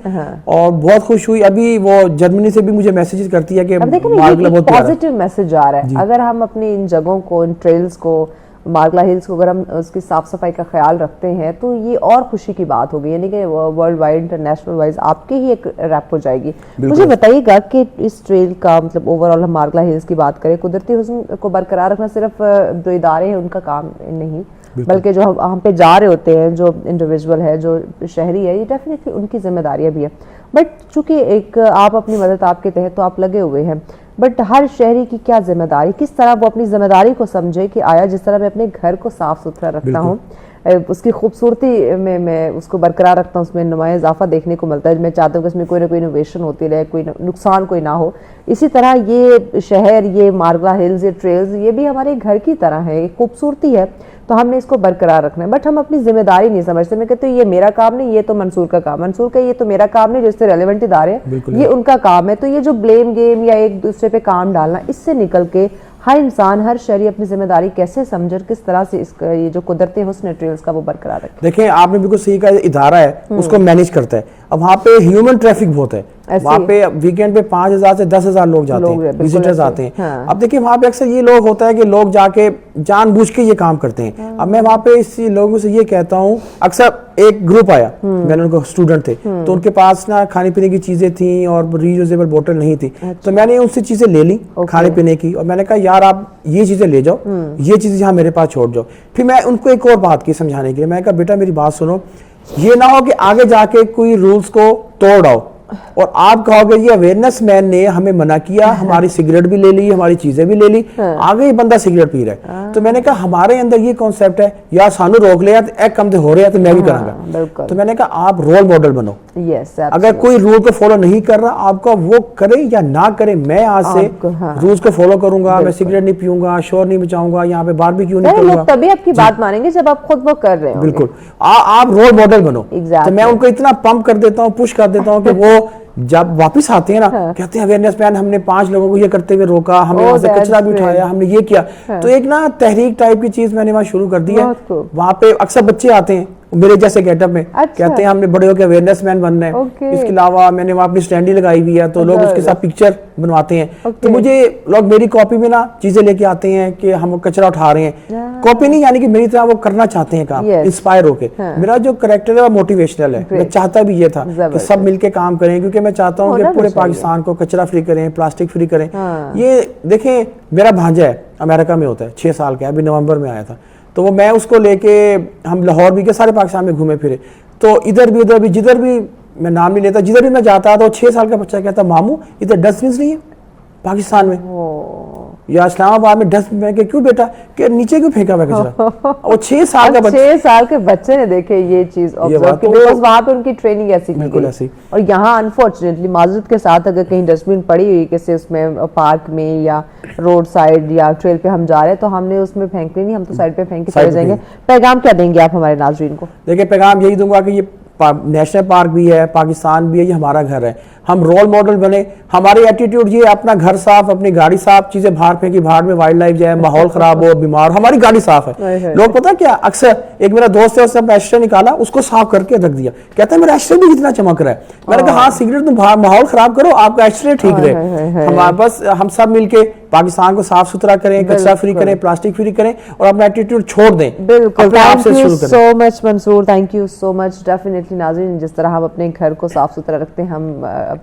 اور بہت خوش ہوئی. ابھی وہ جرمنی سے بھی مجھے میسیجز کرتی ہے کہ مارگلا بہت پیارا ہے. پازیٹیو میسج آ رہا ہے. اگر ہم اپنی ان جگہوں کو, ان ٹریلز کو, مارگلا ہلز کو اگر ہم اس کی صاف صفائی کا خیال رکھتے ہیں تو یہ اور خوشی کی بات ہوگی, یعنی کہ ورلڈ وائڈ انٹرنیشنل وائز آپ کی ہی ایک ریپ ہو جائے گی. مجھے بتائیے گا کہ اس ٹریل کا مطلب اوور آل ہم مارگلا ہلز کی بات کریں, قدرتی حسن کو برقرار رکھنا صرف جو ادارے ہیں ان کا کام نہیں, بلکہ جو ہم پہ جا رہے ہوتے ہیں, جو انڈیویجول ہے, جو شہری ہے, یہ ڈیفینیٹلی ان کی ذمہ داریاں بھی ہیں. بٹ چونکہ ایک آپ اپنی مدد آپ کے تحت تو آپ لگے ہوئے ہیں, بٹ ہر شہری کی کیا ذمہ داری, کس طرح وہ اپنی ذمہ داری کو سمجھے کہ آیا جس طرح میں اپنے گھر کو صاف ستھرا رکھتا ہوں, اس کی خوبصورتی میں اس کو برقرار رکھتا ہوں, اس میں نمایاں اضافہ دیکھنے کو ملتا ہے. میں چاہتا ہوں کہ اس میں کوئی نہ کوئی انوویشن ہوتی رہے, کوئی نقصان کوئی نہ ہو. اسی طرح یہ شہر, یہ مارگلا ہلز, یہ ٹریلز, یہ بھی ہمارے گھر کی طرح ہے, ایک خوبصورتی ہے, تو ہم نے اس کو برقرار رکھنا ہے. بٹ ہم اپنی ذمہ داری نہیں سمجھتے. میں کہتے ہیں یہ میرا کام نہیں, یہ تو منصور کا کام, منصور کا یہ تو میرا کام نہیں, جو اس سے ریلیونٹ ادارے ہیں یہ ان کا کام ہے. تو یہ جو بلیم گیم یا ایک دوسرے پہ کام ڈالنا, اس سے نکل کے ہر انسان, ہر شہری اپنی ذمہ داری کیسے سمجھے, کس طرح سے اس یہ جو قدرتی حسن ٹریلز کا وہ برقرار رکھے. دیکھیں آپ نے بالکل صحیح کہا, ادارہ ہے اس کو مینیج کرتا ہے. اب وہاں پہ ہیومن ٹریفک بہت ہے, وہاں پہ ویکینڈ پہ 5000 سے 10,000 لوگ جاتے ہیں, وزٹرز آتے ہیں. اب دیکھیں وہاں پہ اکثر یہ لوگ ہوتا ہے کہ لوگ جا کے جان بوجھ کے یہ کام کرتے ہیں. اب میں وہاں پہ اس لوگوں سے یہ کہتا ہوں, اکثر ایک گروپ آیا, میں نے ان کو اسٹوڈنٹ تھے, تو ان کے پاس نا کھانے پینے کی چیزیں تھیں اور ریوزیبل بوٹل نہیں تھی, تو میں نے ان سے چیزیں لے لی کھانے پینے کی, اور میں نے کہا یار آپ یہ چیزیں لے جاؤ, یہ چیزیں یہاں میرے پاس چھوڑ جاؤ. پھر میں ان کو ایک اور بات کی سمجھانے کے لیے, میں نے کہا بیٹا میری بات سنو, یہ نہ ہو کہ آگے جا کے کوئی رولز کو توڑ آؤ اور آپ کہو گے یہ اویئرنیس مین نے ہمیں منع کیا, ہماری سگریٹ بھی لے لی, ہماری چیزیں بھی لے لی, آگے یہ بندہ سگریٹ پی رہا ہے. تو میں نے کہا ہمارے اندر یہ کانسیپٹ ہے, یا سانو روک لیا تو ایک کم دے ہو رہا ہے تو میں بھی کروں گا. تو میں نے کہا آپ رول ماڈل بنو. اگر کوئی رول کو فالو نہیں کر رہا, آپ کا وہ کرے یا نہ کرے, میں آج سے رولز کو فالو کروں گا, میں سگریٹ نہیں پیوں گا, شور نہیں بچاؤں گا, یہاں پہ باربیکیو نہیں کروں گا. تبھی آپ کی بات مانیں گے جب آپ خود وہ کر رہے ہوں. بالکل, آپ رول ماڈل بنو. تو میں ان کو اتنا پمپ کر دیتا ہوں, پش کر دیتا ہوں کہ وہ جب واپس آتے ہیں نا, کہتے ہیں اویئرنیس مین ہم نے 5 لوگوں کو یہ کرتے ہوئے روکا, ہم نے وہاں سے کچرا بھی اٹھایا, ہم نے یہ کیا. تو ایک نا تحریک ٹائپ کی چیز میں نے وہاں شروع کر دی ہے. وہاں پہ اکثر بچے آتے ہیں میرے جیسے گیٹ اپ میں, کہتے ہیں ہم نے بڑے ہو کے اویئرنیس مین بننا ہے. اس کے علاوہ میں نے وہاں اپنی سٹینڈی لگائی ہوئی ہے, تو لوگ اس کے ساتھ پکچر بنواتے ہیں. تو مجھے لوگ میری کاپی میں نا چیزیں لے کے آتے ہیں کہ ہم کچرا اٹھا رہے ہیں, کاپی نہیں, یعنی کہ میری طرح وہ کرنا چاہتے ہیں کام, انسپائر ہو کے. میرا جو کریکٹر ہے وہ موٹیویشنل ہے, میں چاہتا بھی یہ تھا کہ سب مل کے کام کریں, کیونکہ میں چاہتا ہوں کہ پورے پاکستان کو کچرا فری کریں, پلاسٹک فری کریں. یہ دیکھیں میرا بھانجا ہے, امریکہ میں ہوتا ہے, 6 سال کا ہے, ابھی نومبر میں آیا تھا. تو وہ میں اس کو لے کے ہم لاہور بھی کے سارے پاکستان میں گھومے پھرے, تو ادھر بھی جدھر بھی میں نام نہیں لیتا, جدھر بھی میں جاتا تو 6 سال کا بچہ کہتا ماموں ادھر ڈسٹ بنس نہیں ہے پاکستان میں, یا اسلام آباد میں ڈسٹ بن کے کیوں بیٹا, کہ نیچے کیوں پھینکا ہوا کچرا. اور 6 سال کا بچہ, 6 سال کے بچے نے دیکھے یہ چیز آبزرو کی, بیکاز وہاں پہ ان کی ٹریننگ ایسی کی گئی. اور یہاں انفارچونیٹلی معذرت کے ساتھ اگر کہیں ڈسٹ بن پڑی ہوئی کسی اس میں پارک میں یا روڈ سائڈ یا ٹریل پہ ہم جا رہے ہیں, تو ہم نے اس میں پھینکنی نہیں, ہم تو سائڈ پہ پھینک کے چلے جائیں گے. پیغام کیا دیں گے آپ ہمارے ناظرین کو؟ دیکھیں پیغام یہی دوں گا کہ یہ نیشنل پارک بھی ہے, پاکستان بھی ہے, یہ ہمارا گھر ہے. ہم رول ماڈل بنے. ہماری ایٹیٹیوڈ یہ اپنا گھر صاف, اپنی گاڑی صاف, چیزیں باہر پھینکی, باہر میں وائلڈ لائف جائے, ماحول خراب ہو, بیمار, ہماری گاڑی صاف ہے. لوگ پتہ کیا اکثر, ایک میرا دوست ہے, اس نے اپنا ایشٹرے نکالا, اس کو صاف کر کے رکھ دیا, کہتا ہے میرا ایشٹرے بھی کتنا چمک رہا ہے. میں نے کہا ہاں سگریٹ تم ماحول خراب کرو, آپ کا ایشٹرے ٹھیک رہے. بس ہم سب مل کے پاکستان کو صاف ستھرا کریں, کچرا فری کریں, پلاسٹک فری کریں, اور اپنا ایٹیٹیوڈ چھوڑ دیں. بالکل, thank you so much Mansoor, thank you so much. Definitely ناظرین, جس طرح ہم اپنے گھر کو صاف ستھرا رکھتے ہیں, ہم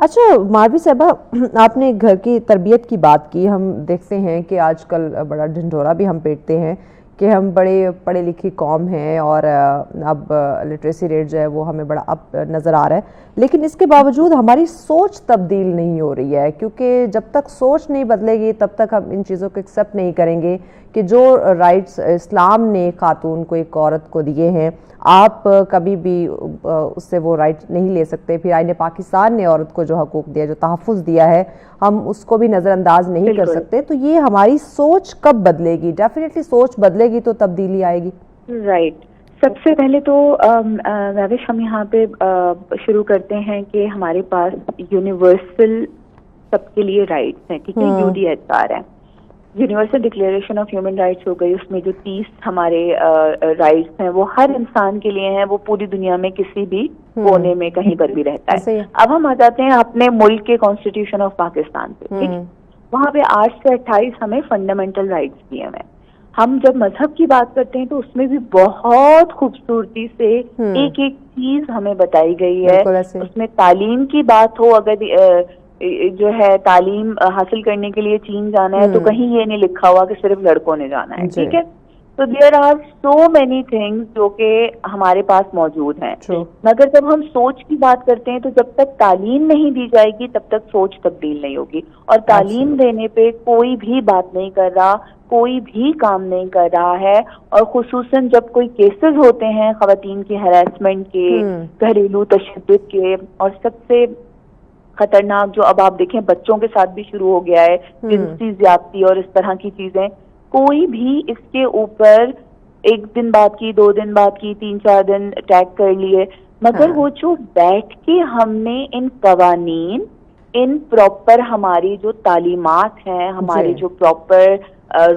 اچھا ماروی صاحبہ، آپ نے گھر کی تربیت کی بات کی. ہم دیکھتے ہیں کہ آج کل بڑا ڈھنڈورا بھی ہم پیٹتے ہیں کہ ہم بڑے پڑھے لکھی قوم ہیں اور اب لٹریسی ریٹ جو ہے وہ ہمیں بڑا اپ نظر آ رہا ہے، لیکن اس کے باوجود ہماری سوچ تبدیل نہیں ہو رہی ہے، کیونکہ جب تک سوچ نہیں بدلے گی تب تک ہم ان چیزوں کو ایکسیپٹ نہیں کریں گے کہ جو رائٹس اسلام نے خاتون کو، ایک عورت کو دیے ہیں، آپ کبھی بھی اس سے وہ رائٹ نہیں لے سکتے. پھر آئین پاکستان نے عورت کو جو حقوق دیا، جو تحفظ دیا ہے، ہم اس کو بھی نظر انداز نہیں کر سکتے. تو یہ ہماری سوچ کب بدلے گی؟ ڈیفینیٹلی سوچ بدلے گی تو تبدیلی آئے گی. رائٹ. سب سے پہلے تو راوش ہم یہاں پہ شروع کرتے ہیں کہ ہمارے پاس یونیورسل سب کے لیے رائٹس ہیں، ٹھیک ہے، UDHR ہے، Universal Declaration of Human Rights ہو گئی. اس میں جو 30 ہمارے رائٹس ہیں وہ ہر انسان کے لیے ہیں، وہ پوری دنیا میں کسی بھی کونے میں کہیں پر بھی رہتا ہے. اب ہم آ جاتے ہیں اپنے ملک کے کانسٹیٹیوشن آف پاکستان پہ، ٹھیک، وہاں پہ 8 سے 28 ہمیں فنڈامنٹل رائٹس دیے ہوئے ہیں. ہم جب مذہب کی بات کرتے ہیں تو اس میں بھی بہت خوبصورتی سے ایک ایک چیز ہمیں بتائی گئی ہے. اس میں تعلیم کی بات ہو، اگر جو ہے تعلیم حاصل کرنے کے لیے چین جانا ہے تو کہیں یہ نہیں لکھا ہوا کہ صرف لڑکوں نے جانا ہے، ٹھیک ہے. تو there are so many things جو کہ ہمارے پاس موجود ہیں. مگر جب ہم سوچ کی بات کرتے ہیں تو جب تک تعلیم نہیں دی جائے گی تب تک سوچ تبدیل نہیں ہوگی. اور تعلیم دینے پہ کوئی بھی بات نہیں کر رہا، کوئی بھی کام نہیں کر رہا ہے. اور خصوصاً جب کوئی کیسز ہوتے ہیں خواتین کی ہراسمنٹ کے، گھریلو تشدد کے، اور سب سے خطرناک جو اب آپ دیکھیں بچوں کے ساتھ بھی شروع ہو گیا ہے، جنسی زیادتی اور اس طرح کی چیزیں، کوئی بھی اس کے اوپر 1 دن بات کی، 2 دن بات کی، 3-4 دن اٹیک کر لیے. مگر وہ جو بیٹھ کے ہم نے ان قوانین، ان پراپر ہماری جو تعلیمات ہیں، ہماری جو پراپر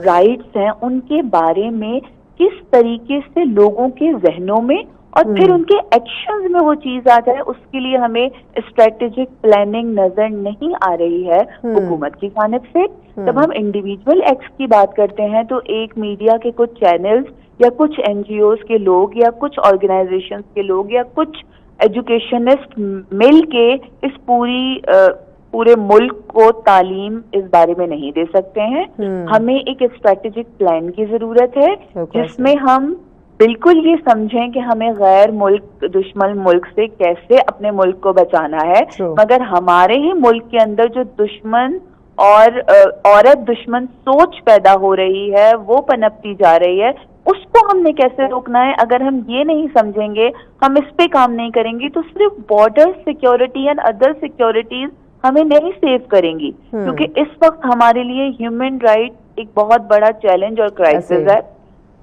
رائٹس ہیں، ان کے بارے میں کس طریقے سے لوگوں کے ذہنوں میں اور پھر ان کے ایکشنز میں وہ چیز آ جائے، اس کے لیے ہمیں اسٹریٹجک پلاننگ نظر نہیں آ رہی ہے حکومت کی جانب سے. جب ہم انڈیویجول ایکٹس کی بات کرتے ہیں تو ایک میڈیا کے کچھ چینلز یا کچھ NGOs کے لوگ یا کچھ آرگنائزیشنز کے لوگ یا کچھ ایجوکیشنسٹ مل کے اس پورے ملک کو تعلیم اس بارے میں نہیں دے سکتے ہیں. ہمیں ایک اسٹریٹجک پلان کی ضرورت ہے جس میں ہم بالکل یہ سمجھیں کہ ہمیں غیر ملک دشمن ملک سے کیسے اپنے ملک کو بچانا ہے. مگر ہمارے ہی ملک کے اندر جو دشمن اور عورت دشمن سوچ پیدا ہو رہی ہے، وہ پنپتی جا رہی ہے، اس کو ہم نے کیسے روکنا ہے. اگر ہم یہ نہیں سمجھیں گے، ہم اس پہ کام نہیں کریں گے، تو صرف border security and other securities ہمیں نہیں سیو کریں گی. کیونکہ اس وقت ہمارے لیے ہیومن رائٹ ایک بہت بڑا چیلنج اور کرائسس ہے.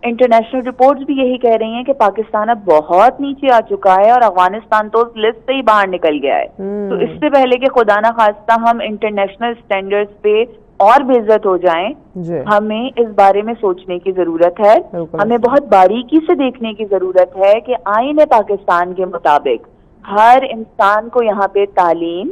انٹرنیشنل رپورٹس بھی یہی کہہ رہی ہیں کہ پاکستان اب بہت نیچے آ چکا ہے اور افغانستان تو اس لسٹ سے ہی باہر نکل گیا ہے. تو اس سے پہلے کہ خدا نہ خواستہ ہم انٹرنیشنل سٹینڈرڈز پہ اور بے عزت ہو جائیں، ہمیں اس بارے میں سوچنے کی ضرورت ہے. ہمیں بہت باریکی سے دیکھنے کی ضرورت ہے کہ آئین پاکستان کے مطابق ہر انسان کو یہاں پہ تعلیم،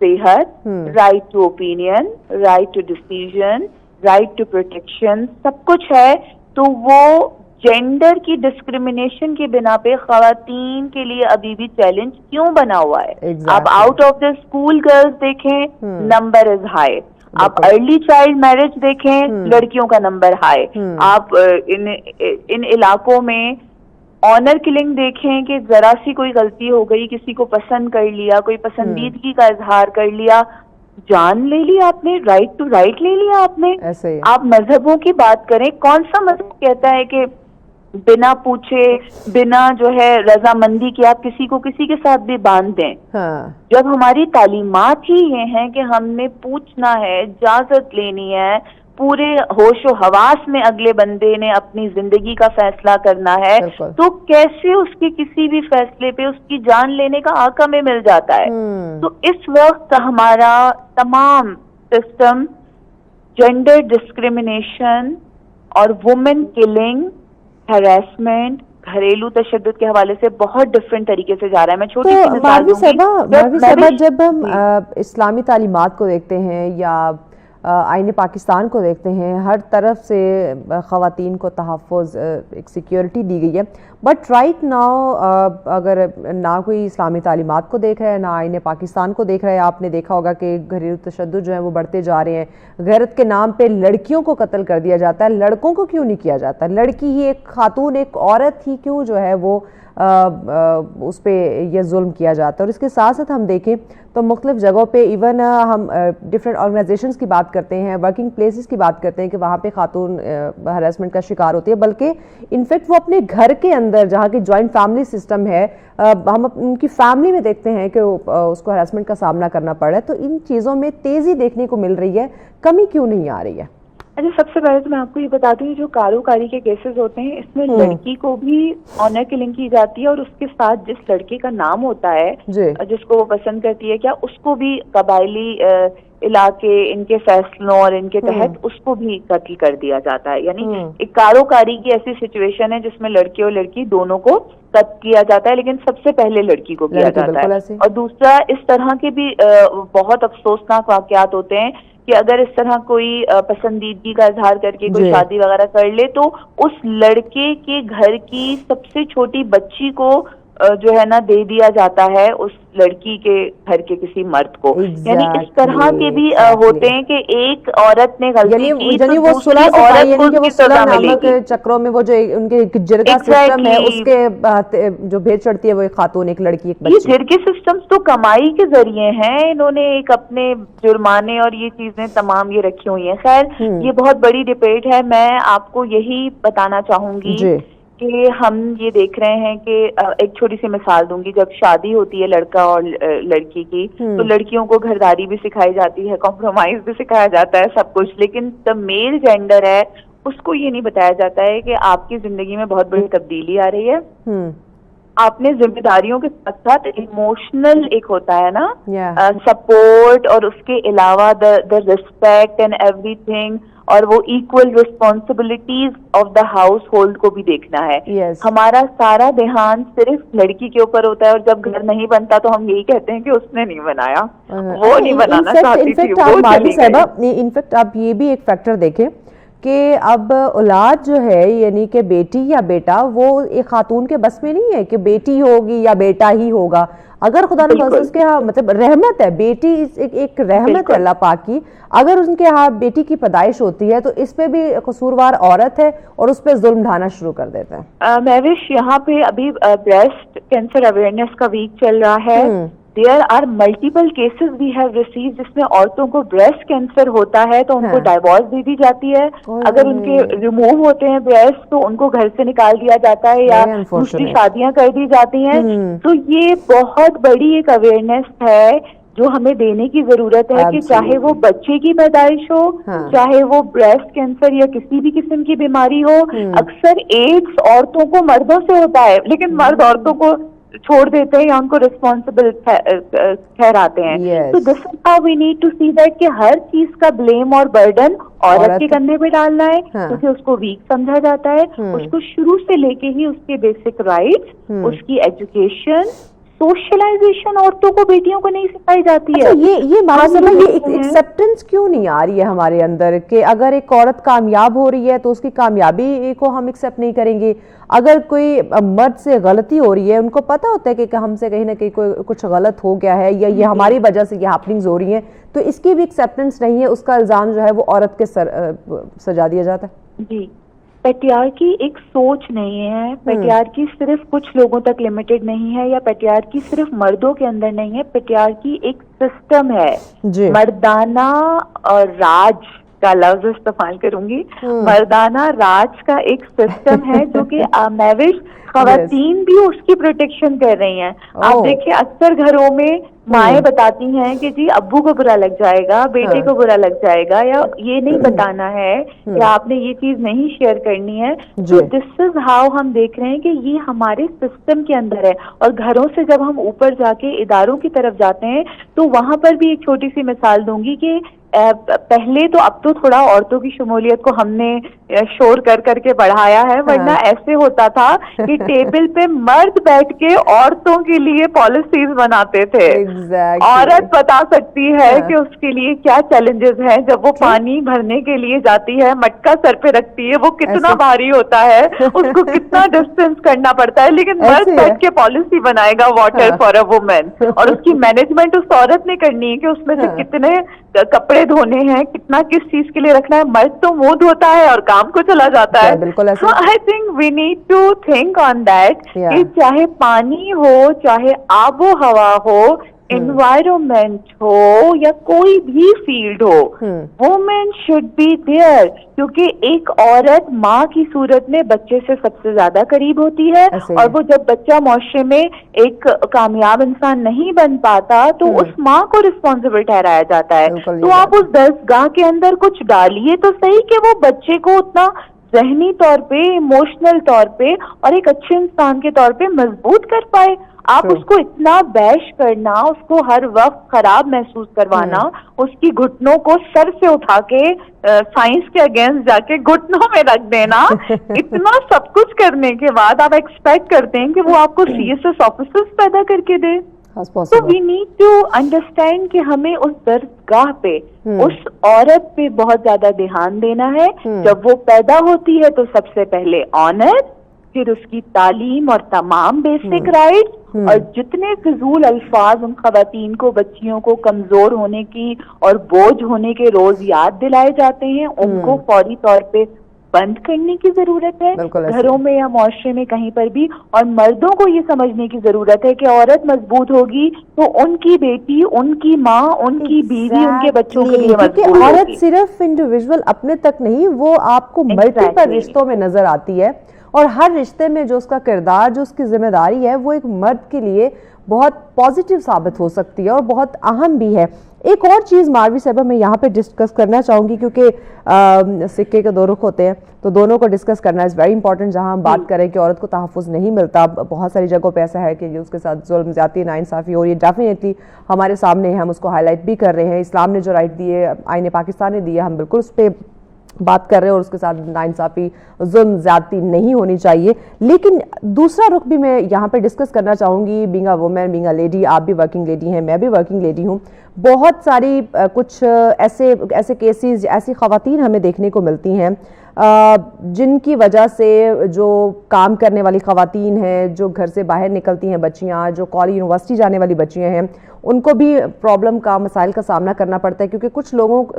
صحت، right to opinion, right to decision, right to protection, سب کچھ ہے. تو وہ جینڈر کی ڈسکریمنیشن کی بنا پہ خواتین کے لیے ابھی بھی چیلنج کیوں بنا ہوا ہے؟ آپ out of the school girls دیکھیں، نمبر از ہائی. آپ ارلی چائلڈ میرج دیکھیں، لڑکیوں کا نمبر ہائی. آپ ان علاقوں میں آنر کلنگ دیکھیں کہ ذرا سی کوئی غلطی ہو گئی، کسی کو پسند کر لیا، کوئی پسندیدگی کا اظہار کر لیا، جان لے لی آپ نے، رائٹ ٹو رائٹ لے لیا آپ نے. آپ مذہبوں کی بات کریں، کون سا مذہب کہتا ہے کہ بنا پوچھے، بنا جو ہے رضامندی کے آپ کسی کو کسی کے ساتھ بھی باندھ دیں؟ جب ہماری تعلیمات ہی یہ ہیں کہ ہم نے پوچھنا ہے، اجازت لینی ہے، پورے ہوش و حواس میں اگلے بندے نے اپنی زندگی کا فیصلہ کرنا ہے، تو کیسے اس کے کسی بھی فیصلے پہ اس کی جان لینے کا حق ہمیں مل جاتا ہے؟ تو اس وقت ہمارا تمام سسٹم جینڈر ڈسکریمنیشن اور وومن کلنگ، ہراسمنٹ، گھریلو تشدد کے حوالے سے بہت ڈفرینٹ طریقے سے جا رہا ہے. میں چھوٹی سی مثال دوں گی. ماروی صاحبہ، جب ہم اسلامی تعلیمات کو دیکھتے ہیں یا آئین پاکستان کو دیکھتے ہیں، ہر طرف سے خواتین کو تحفظ، ایک سیکیورٹی دی گئی ہے، بٹ رائٹ ناؤ اگر نہ کوئی اسلامی تعلیمات کو دیکھ رہا ہے، نہ آئین پاکستان کو دیکھ رہا ہے، آپ نے دیکھا ہوگا کہ گھریلو تشدد جو ہے وہ بڑھتے جا رہے ہیں، غیرت کے نام پہ لڑکیوں کو قتل کر دیا جاتا ہے، لڑکوں کو کیوں نہیں کیا جاتا؟ لڑکی ہی، ایک خاتون، ایک عورت ہی کیوں جو ہے وہ اس پہ یہ ظلم کیا جاتا ہے؟ اور اس کے ساتھ ساتھ ہم دیکھیں تو مختلف جگہوں پہ ایون ہم ڈفرینٹ آرگنائزیشنز کی بات کرتے ہیں، ورکنگ پلیسز کی بات کرتے ہیں کہ وہاں پہ خاتون ہراسمنٹ کا شکار ہوتی ہے، بلکہ انفیکٹ وہ اپنے گھر کے اندر جہاں کی جوائنٹ فیملی سسٹم ہے، ہم ان کی فیملی میں دیکھتے ہیں کہ اس کو ہراسمنٹ کا سامنا کرنا پڑ رہا ہے۔ تو ان چیزوں میں تیزی دیکھنے کو مل رہی ہے، کمی کیوں نہیں آ رہی ہے؟ اچھا، سب سے پہلے تو میں آپ کو یہ بتا دوں، جو کاروکاری کے کیسز ہوتے ہیں اس میں لڑکی کو بھی آنر کلنگ کی جاتی ہے، اور اس کے ساتھ جس لڑکے کا نام ہوتا ہے جس کو وہ پسند کرتی ہے کیا، اس کو بھی قبائلی علاقے ان کے فیصلوں اور ان کے تحت اس کو بھی قتل کر دیا جاتا ہے۔ یعنی ایک کاروکاری کی ایسی سچویشن ہے جس میں لڑکے اور لڑکی دونوں کو قتل کیا جاتا ہے، لیکن سب سے پہلے لڑکی کو کیا جاتا ہے۔ اور دوسرا، اس طرح کے بھی بہت افسوسناک واقعات ہوتے ہیں کہ اگر اس طرح کوئی پسندیدگی کا اظہار کر کے کوئی شادی وغیرہ کر لے تو اس لڑکے کے گھر کی سب سے چھوٹی بچی کو جو ہے نا دے دیا جاتا ہے اس لڑکی کے گھر کے کسی مرد کو۔ یعنی اس طرح کے بھی ہوتے ہیں کہ ایک عورت نے غلطی کی تو دوسری عورت کو اس کی سزا ملے گی۔ چکروں میں وہ جو ان کے جرگہ سسٹم ہے اس کے جو بھیج چڑھتی ہے وہ ایک خاتون، ایک لڑکی، ایک بچی۔ یہ جرگے سسٹمز تو کمائی کے ذریعے ہیں، انہوں نے ایک اپنے جرمانے اور یہ چیزیں تمام یہ رکھی ہوئی ہیں۔ خیر، یہ بہت بڑی ڈبیٹ ہے۔ میں آپ کو یہی بتانا چاہوں گی کہ ہم یہ دیکھ رہے ہیں کہ ایک چھوٹی سی مثال دوں گی، جب شادی ہوتی ہے لڑکا اور لڑکی کی تو لڑکیوں کو گھرداری بھی سکھائی جاتی ہے، کمپرومائز بھی سکھایا جاتا ہے، سب کچھ، لیکن جو میل جینڈر ہے اس کو یہ نہیں بتایا جاتا ہے کہ آپ کی زندگی میں بہت بڑی تبدیلی آ رہی ہے، آپ نے ذمہ داریوں کے ساتھ ساتھ ایموشنل ایک ہوتا ہے نا سپورٹ، اور اس کے علاوہ the respect and every thing, اور وہ equal responsibilities of the house hold کو بھی دیکھنا ہے۔ ہمارا سارا دھیان صرف لڑکی کے اوپر ہوتا ہے، اور جب گھر نہیں بنتا تو ہم یہی کہتے ہیں کہ اس نے نہیں بنایا، وہ نہیں بنانا چاہتی تھی، وہ چلی گئی۔ انفیکٹ آپ یہ بھی ایک فیکٹر دیکھیں کہ اب اولاد جو ہے، یعنی کہ بیٹی یا بیٹا، وہ ایک خاتون کے بس میں نہیں ہے کہ بیٹی ہوگی یا بیٹا ہی ہوگا۔ اگر خدا نخواستہ اس کے ہاں مطلب رحمت ہے، بیٹی ایک رحمت ہے اللہ پاک کی، اگر ان کے ہاں بیٹی کی پیدائش ہوتی ہے تو اس پہ بھی قصوروار عورت ہے اور اس پہ ظلم ڈھانا شروع کر دیتے ہیں۔ مہوش، یہاں پہ ابھی بریسٹ کینسر اویئرنیس کا ویک چل رہا ہے۔ There are multiple cases we have received جس میں عورتوں کو بریسٹ کینسر ہوتا ہے تو ان کو ڈائیورس دے دی جاتی ہے، اگر ان کے ریموو ہوتے ہیں بریسٹ تو ان کو گھر سے نکال دیا جاتا ہے یا دوسری شادیاں کر دی جاتی ہیں۔ تو یہ بہت بڑی ایک اویئرنیس ہے جو ہمیں دینے کی ضرورت ہے کہ چاہے وہ بچے کی پیدائش ہو، چاہے وہ بریسٹ کینسر یا کسی بھی قسم کی بیماری ہو، اکثر ایڈز عورتوں کو مردوں سے ہوتا ہے، لیکن مرد عورتوں کو چھوڑ دیتے ہیں یا ان کو ریسپانسبل ٹھہراتے ہیں۔ تو this is how we need to see that کہ ہر چیز کا بلیم اور برڈن عورت کے کندھے پہ ڈالنا ہے، کیونکہ اس کو ویک سمجھا جاتا ہے۔ اس کو شروع سے لے کے ہی اس کے بیسک رائٹس، اس کی ایجوکیشن، سوشلائزیشن عورتوں کو، بیٹیوں کو نہیں سکھائی جاتی ہے۔ یہ معاشرہ یہ ایکسیپٹنس کیوں نہیں آ رہی ہے ہمارے اندر کہ اگر ایک عورت کامیاب ہو رہی ہے تو اس کی کامیابی کو ہم ایکسیپٹ نہیں کریں گے، اگر کوئی مرد سے غلطی ہو رہی ہے، ان کو پتہ ہوتا ہے کہ ہم سے کہیں نہ کہیں کوئی کچھ غلط ہو گیا ہے یا یہ ہماری وجہ سے یہ ہیپننگز ہو رہی ہیں، تو اس کی بھی ایکسیپٹنس نہیں ہے، اس کا الزام جو ہے وہ عورت کے سر سجا دیا جاتا ہے۔ جی، پیٹیار کی ایک سوچ نہیں ہے، پیٹیار کی صرف کچھ لوگوں تک لمیٹڈ نہیں ہے، یا پیٹیار کی صرف مردوں کے اندر نہیں ہے، پیٹیار کی ایک سسٹم ہے۔ مردانہ اور راج کا لفظ استعمال کروں گی، مردانہ راج کا ایک سسٹم ہے جو کہ مہوش خواتین بھی اس کی پروٹیکشن کر رہی ہیں۔ آپ دیکھیں اکثر گھروں میں مائیں بتاتی ہیں کہ جی ابو کو برا لگ جائے گا، بیٹے کو برا لگ جائے گا، یا یہ نہیں بتانا ہے کہ آپ نے یہ چیز نہیں شیئر کرنی ہے۔ تو دس از ہاؤ ہم دیکھ رہے ہیں کہ یہ ہمارے سسٹم کے اندر ہے، اور گھروں سے جب ہم اوپر جا کے اداروں کی طرف جاتے ہیں تو وہاں پر بھی ایک چھوٹی سی مثال دوں گی کہ پہلے تو اب تو تھوڑا عورتوں کی شمولیت کو ہم نے شور کر کے بڑھایا ہے، ورنہ ایسے ہوتا تھا کہ ٹیبل پہ مرد بیٹھ کے عورتوں کے لیے پالیسیز بناتے تھے. عورت بتا سکتی ہے کہ اس کے لیے کیا چیلنجز ہیں جب وہ پانی بھرنے کے لیے جاتی ہے، مٹکا سر پہ رکھتی ہے، وہ کتنا بھاری ہوتا ہے، اس کو کتنا ڈسٹینس کرنا پڑتا ہے، لیکن مرد بیٹھ کے پالیسی بنائے گا واٹر فار اے وومن، اور اس کی مینجمنٹ اس عورت نے کرنی ہے کہ اس میں سے کتنے کپڑے دھونے ہیں، کتنا کس چیز کے لیے رکھنا ہے. مرد تو منہ دھوتا ہے اور کام کو چلا جاتا ہے. I think we need to think on that کہ چاہے پانی ہو، چاہے آب و ہوا ہو، انوائرمنٹ ہو یا کوئی بھی فیلڈ ہو، وومن شوڈ بی دیئر، کیونکہ ایک عورت ماں کی صورت میں بچے سے سب سے زیادہ قریب ہوتی ہے، اور وہ جب بچہ معاشرے میں ایک کامیاب انسان نہیں بن پاتا تو اس ماں کو رسپانسبل ٹھہرایا جاتا ہے. تو آپ اس درسگاہ کے اندر کچھ ڈالیے تو صحیح کہ وہ بچے کو اتنا ذہنی طور پہ، ایموشنل طور پہ اور ایک اچھے انسان کے طور پہ مضبوط کر پائے. آپ اس کو اتنا بیش کرنا، اس کو ہر وقت خراب محسوس کروانا، اس کی گھٹنوں کو سر سے اٹھا کے سائنس کے اگینسٹ جا کے گھٹنوں میں رکھ دینا، اتنا سب کچھ کرنے کے بعد آپ ایکسپیکٹ کرتے ہیں کہ وہ آپ کو CSS آفیسرز پیدا کر کے دے. تو وی نیڈ ٹو انڈرسٹینڈ کہ ہمیں اس درسگاہ پہ، اس عورت پہ بہت زیادہ دھیان دینا ہے. جب وہ پیدا ہوتی ہے تو سب سے پہلے آنر، پھر اس کی تعلیم اور تمام بیسک رائٹس، اور جتنے فضول الفاظ ان خواتین کو، بچیوں کو کمزور ہونے کی اور بوجھ ہونے کے روز یاد دلائے جاتے ہیں، ان کو فوری طور پہ بند کرنے کی ضرورت ہے، گھروں میں یا معاشرے میں کہیں پر بھی. اور مردوں کو یہ سمجھنے کی ضرورت ہے کہ عورت مضبوط ہوگی تو ان کی بیٹی، ان کی ماں، ان کی بیوی، ان کے بچوں کے لیے مضبوط ہوگی. عورت صرف انڈیویجول اپنے تک نہیں، وہ آپ کو ملٹیپل رشتوں میں نظر آتی ہے، اور ہر رشتے میں جو اس کا کردار، جو اس کی ذمہ داری ہے، وہ ایک مرد کے لیے بہت پازیٹیو ثابت ہو سکتی ہے اور بہت اہم بھی ہے. ایک اور چیز ماروی صاحبہ میں یہاں پہ ڈسکس کرنا چاہوں گی، کیونکہ سکے کے دو رخ ہوتے ہیں تو دونوں کو ڈسکس کرنا از ویری امپورٹنٹ. جہاں ہم بات کریں کہ عورت کو تحفظ نہیں ملتا، بہت ساری جگہوں پہ ایسا ہے کہ اس کے ساتھ ظلم، زیادتی، ناانصافی ہو رہی ہے، ڈیفینیٹلی ہمارے سامنے ہے، ہم اس کو ہائی لائٹ بھی کر رہے ہیں. اسلام نے جو رائٹ دی ہے، آئین پاکستان نے دی ہے، ہم بالکل اس پہ بات کر رہے ہیں، اور اس کے ساتھ ناانصافی، ظلم، زیادتی نہیں ہونی چاہیے. لیکن دوسرا رخ بھی میں یہاں پہ ڈسکس کرنا چاہوں گی. Being a woman, being a lady, آپ بھی ورکنگ لیڈی ہیں، میں بھی ورکنگ لیڈی ہوں. بہت ساری کچھ ایسے کیسز، ایسی خواتین ہمیں دیکھنے کو ملتی ہیں جن کی وجہ سے جو کام کرنے والی خواتین ہیں، جو گھر سے باہر نکلتی ہیں بچیاں، جو کالج یونیورسٹی جانے والی بچیاں ہیں، ان کو بھی پرابلم کا، مسائل کا سامنا کرنا پڑتا ہے، کیونکہ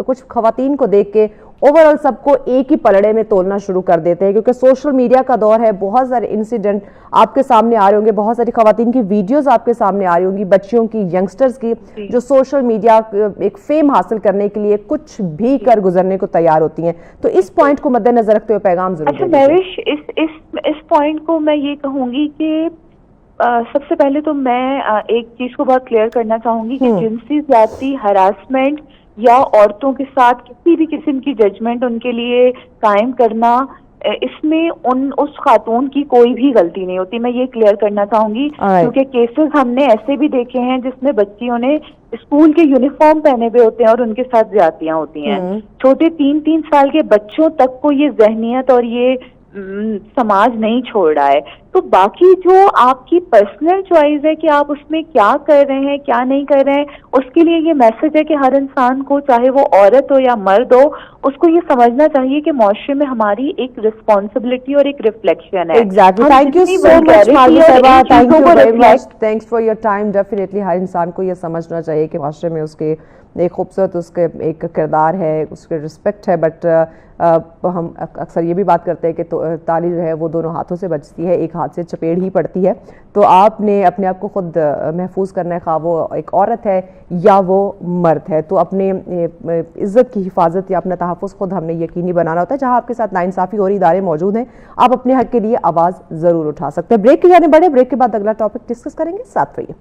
کچھ خواتین کو دیکھ کے اوورآل سب کو ایک ہی پلڑے میں تولنا شروع کر دیتے ہیں. کیونکہ سوشل میڈیا کا دور ہے، بہت سارے انسیڈنٹ آپ کے سامنے آ رہے ہوں گے، بہت ساری خواتین کی ویڈیوز آپ کے سامنے آ رہی ہوں گی، بچیوں کی، ینگسٹرز کی، جو سوشل میڈیا ایک فیم حاصل کرنے کے لیے کچھ بھی کر گزرنے کو تیار ہوتی ہیں. تو اس پوائنٹ کو مد نظر رکھتے ہوئے پیغام ضرور دیں. مہوش، اس پوائنٹ کو میں یہ کہوں گی کہ سب سے پہلے تو میں ایک چیز کو بہت کلیئر کرنا چاہوں گی کہ جنسی زیادتی، ہراسمنٹ یا عورتوں کے ساتھ کسی بھی قسم کی ججمنٹ ان کے لیے قائم کرنا، اس میں اس خاتون کی کوئی بھی غلطی نہیں ہوتی. میں یہ کلیئر کرنا چاہوں گی، کیونکہ کیسز ہم نے ایسے بھی دیکھے ہیں جس میں بچیوں نے اسکول کے یونیفارم پہنے ہوئے ہوتے ہیں اور ان کے ساتھ زیادتیاں ہوتی ہیں. چھوٹے 3 سال کے بچوں تک کو یہ ذہنیت اور یہ سماج نہیں چھوڑ رہا ہے. تو باقی جو آپ کی پرسنل چوائس ہے کہ آپ اس میں کیا کر رہے ہیں، کیا نہیں کر رہے ہیں، اس کے لیے یہ میسج ہے کہ ہر انسان کو، چاہے وہ عورت ہو یا مرد ہو، اس کو یہ سمجھنا چاہیے کہ معاشرے میں ہماری ایک رسپانسبلٹی اور ایک ریفلیکشن ہے. Exactly. Thank you so much Marvi صاحبہ، thank you very much, thanks for your time. Definitely ہر انسان کو یہ سمجھنا چاہیے کہ معاشرے میں اس کے ایک خوبصورت، اس کے ایک کردار ہے، اس کے رسپیکٹ ہے. بٹ ہم اکثر یہ بھی بات کرتے ہیں کہ تالی جو ہے وہ دونوں ہاتھوں سے بجتی ہے، ایک ہاتھ سے چپیڑ ہی پڑتی ہے. تو آپ نے اپنے آپ کو خود محفوظ کرنا ہے، خواہ وہ ایک عورت ہے یا وہ مرد ہے. تو اپنے عزت کی حفاظت یا اپنا تحفظ خود ہم نے یقینی بنانا ہوتا ہے. جہاں آپ کے ساتھ ناانصافی ہو رہی ادارے موجود ہیں، آپ اپنے حق کے لیے آواز ضرور اٹھا سکتے ہیں. بریک کی جانے بڑھے، بریک کے بعد اگلا ٹاپک ڈسکس کریں گے. ساتھ رہیے.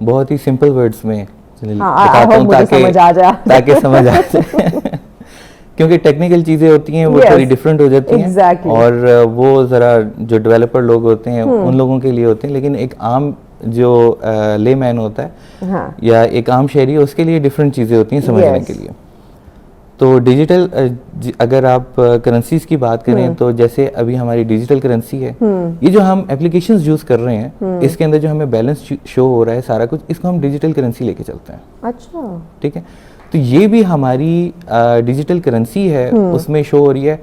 بہت ہی سمپل ورڈز میں ہاں بتاتا ہوں تاکہ سمجھ آ جائے کیونکہ ٹیکنیکل چیزیں ہوتی ہیں وہ تھوڑی ڈفرینٹ ہو جاتی ہیں اور وہ ذرا جو ڈیولپر لوگ ہوتے ہیں ان لوگوں کے لیے ہوتے ہیں, لیکن ایک عام جو لے مین ہوتا ہے یا ایک عام شہری ہے اس کے لیے ڈفرینٹ چیزیں ہوتی ہیں سمجھنے کے لیے. تو ڈیجیٹل اگر آپ کرنسیز کی بات کریں تو جیسے ابھی ہماری ڈیجیٹل کرنسی ہے, یہ جو ہم اپلیکیشنز یوز کر رہے ہیں اس کے اندر جو ہمیں بیلنس شو ہو رہا ہے سارا کچھ, اس کو ہم ڈیجیٹل کرنسی لے کے چلتے ہیں. اچھا ٹھیک ہے, تو یہ بھی ہماری ڈیجیٹل کرنسی ہے اس میں شو ہو رہی ہے.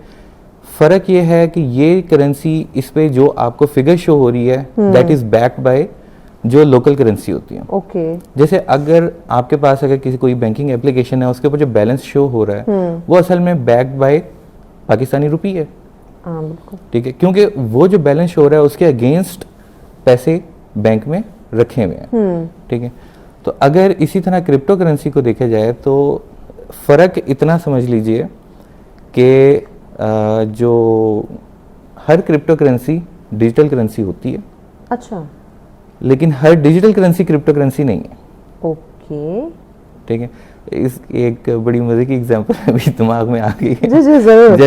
فرق یہ ہے کہ یہ کرنسی اس پہ جو آپ کو فگر شو ہو رہی ہے دیٹ از بیکڈ بائی جو لوکل کرنسی ہوتی ہے. اوکے, جیسے اگر آپ کے پاس اگر کسی کوئی بینکنگ اپلیکیشن ہے اس کے اوپر جو بیلنس شو ہو رہا ہے وہ اصل میں بیکڈ بائی پاکستانی روپی ہے. ٹھیک ہے, کیونکہ وہ جو بیلنس شو ہو رہا ہے اس کے اگینسٹ پیسے بینک میں رکھے ہوئے ہیں. ٹھیک ہے, تو اگر اسی طرح کرپٹو کرنسی کو دیکھا جائے تو فرق اتنا سمجھ لیجئے کہ جو ہر کرپٹو کرنسی ڈیجیٹل کرنسی ہوتی ہے. اچھا, لیکن ہر ڈیجیٹل کرنسی کرپٹو کرنسی نہیں ہے. اوکے, ٹھیک ہے, اس ایک بڑی مزے کی ایگزامپل ابھی دماغ میں آ گئی ہے. جی جی ضرور.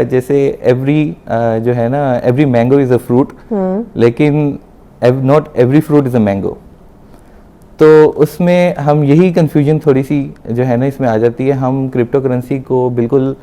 جیسے ایوری جو ہے نا every mango is a fruit, لیکن not every fruit is a mango. تو اس میں ہم یہی کنفیوژن تھوڑی سی جو ہے نا اس میں آ جاتی ہے. ہم کرپٹو کرنسی کو بالکل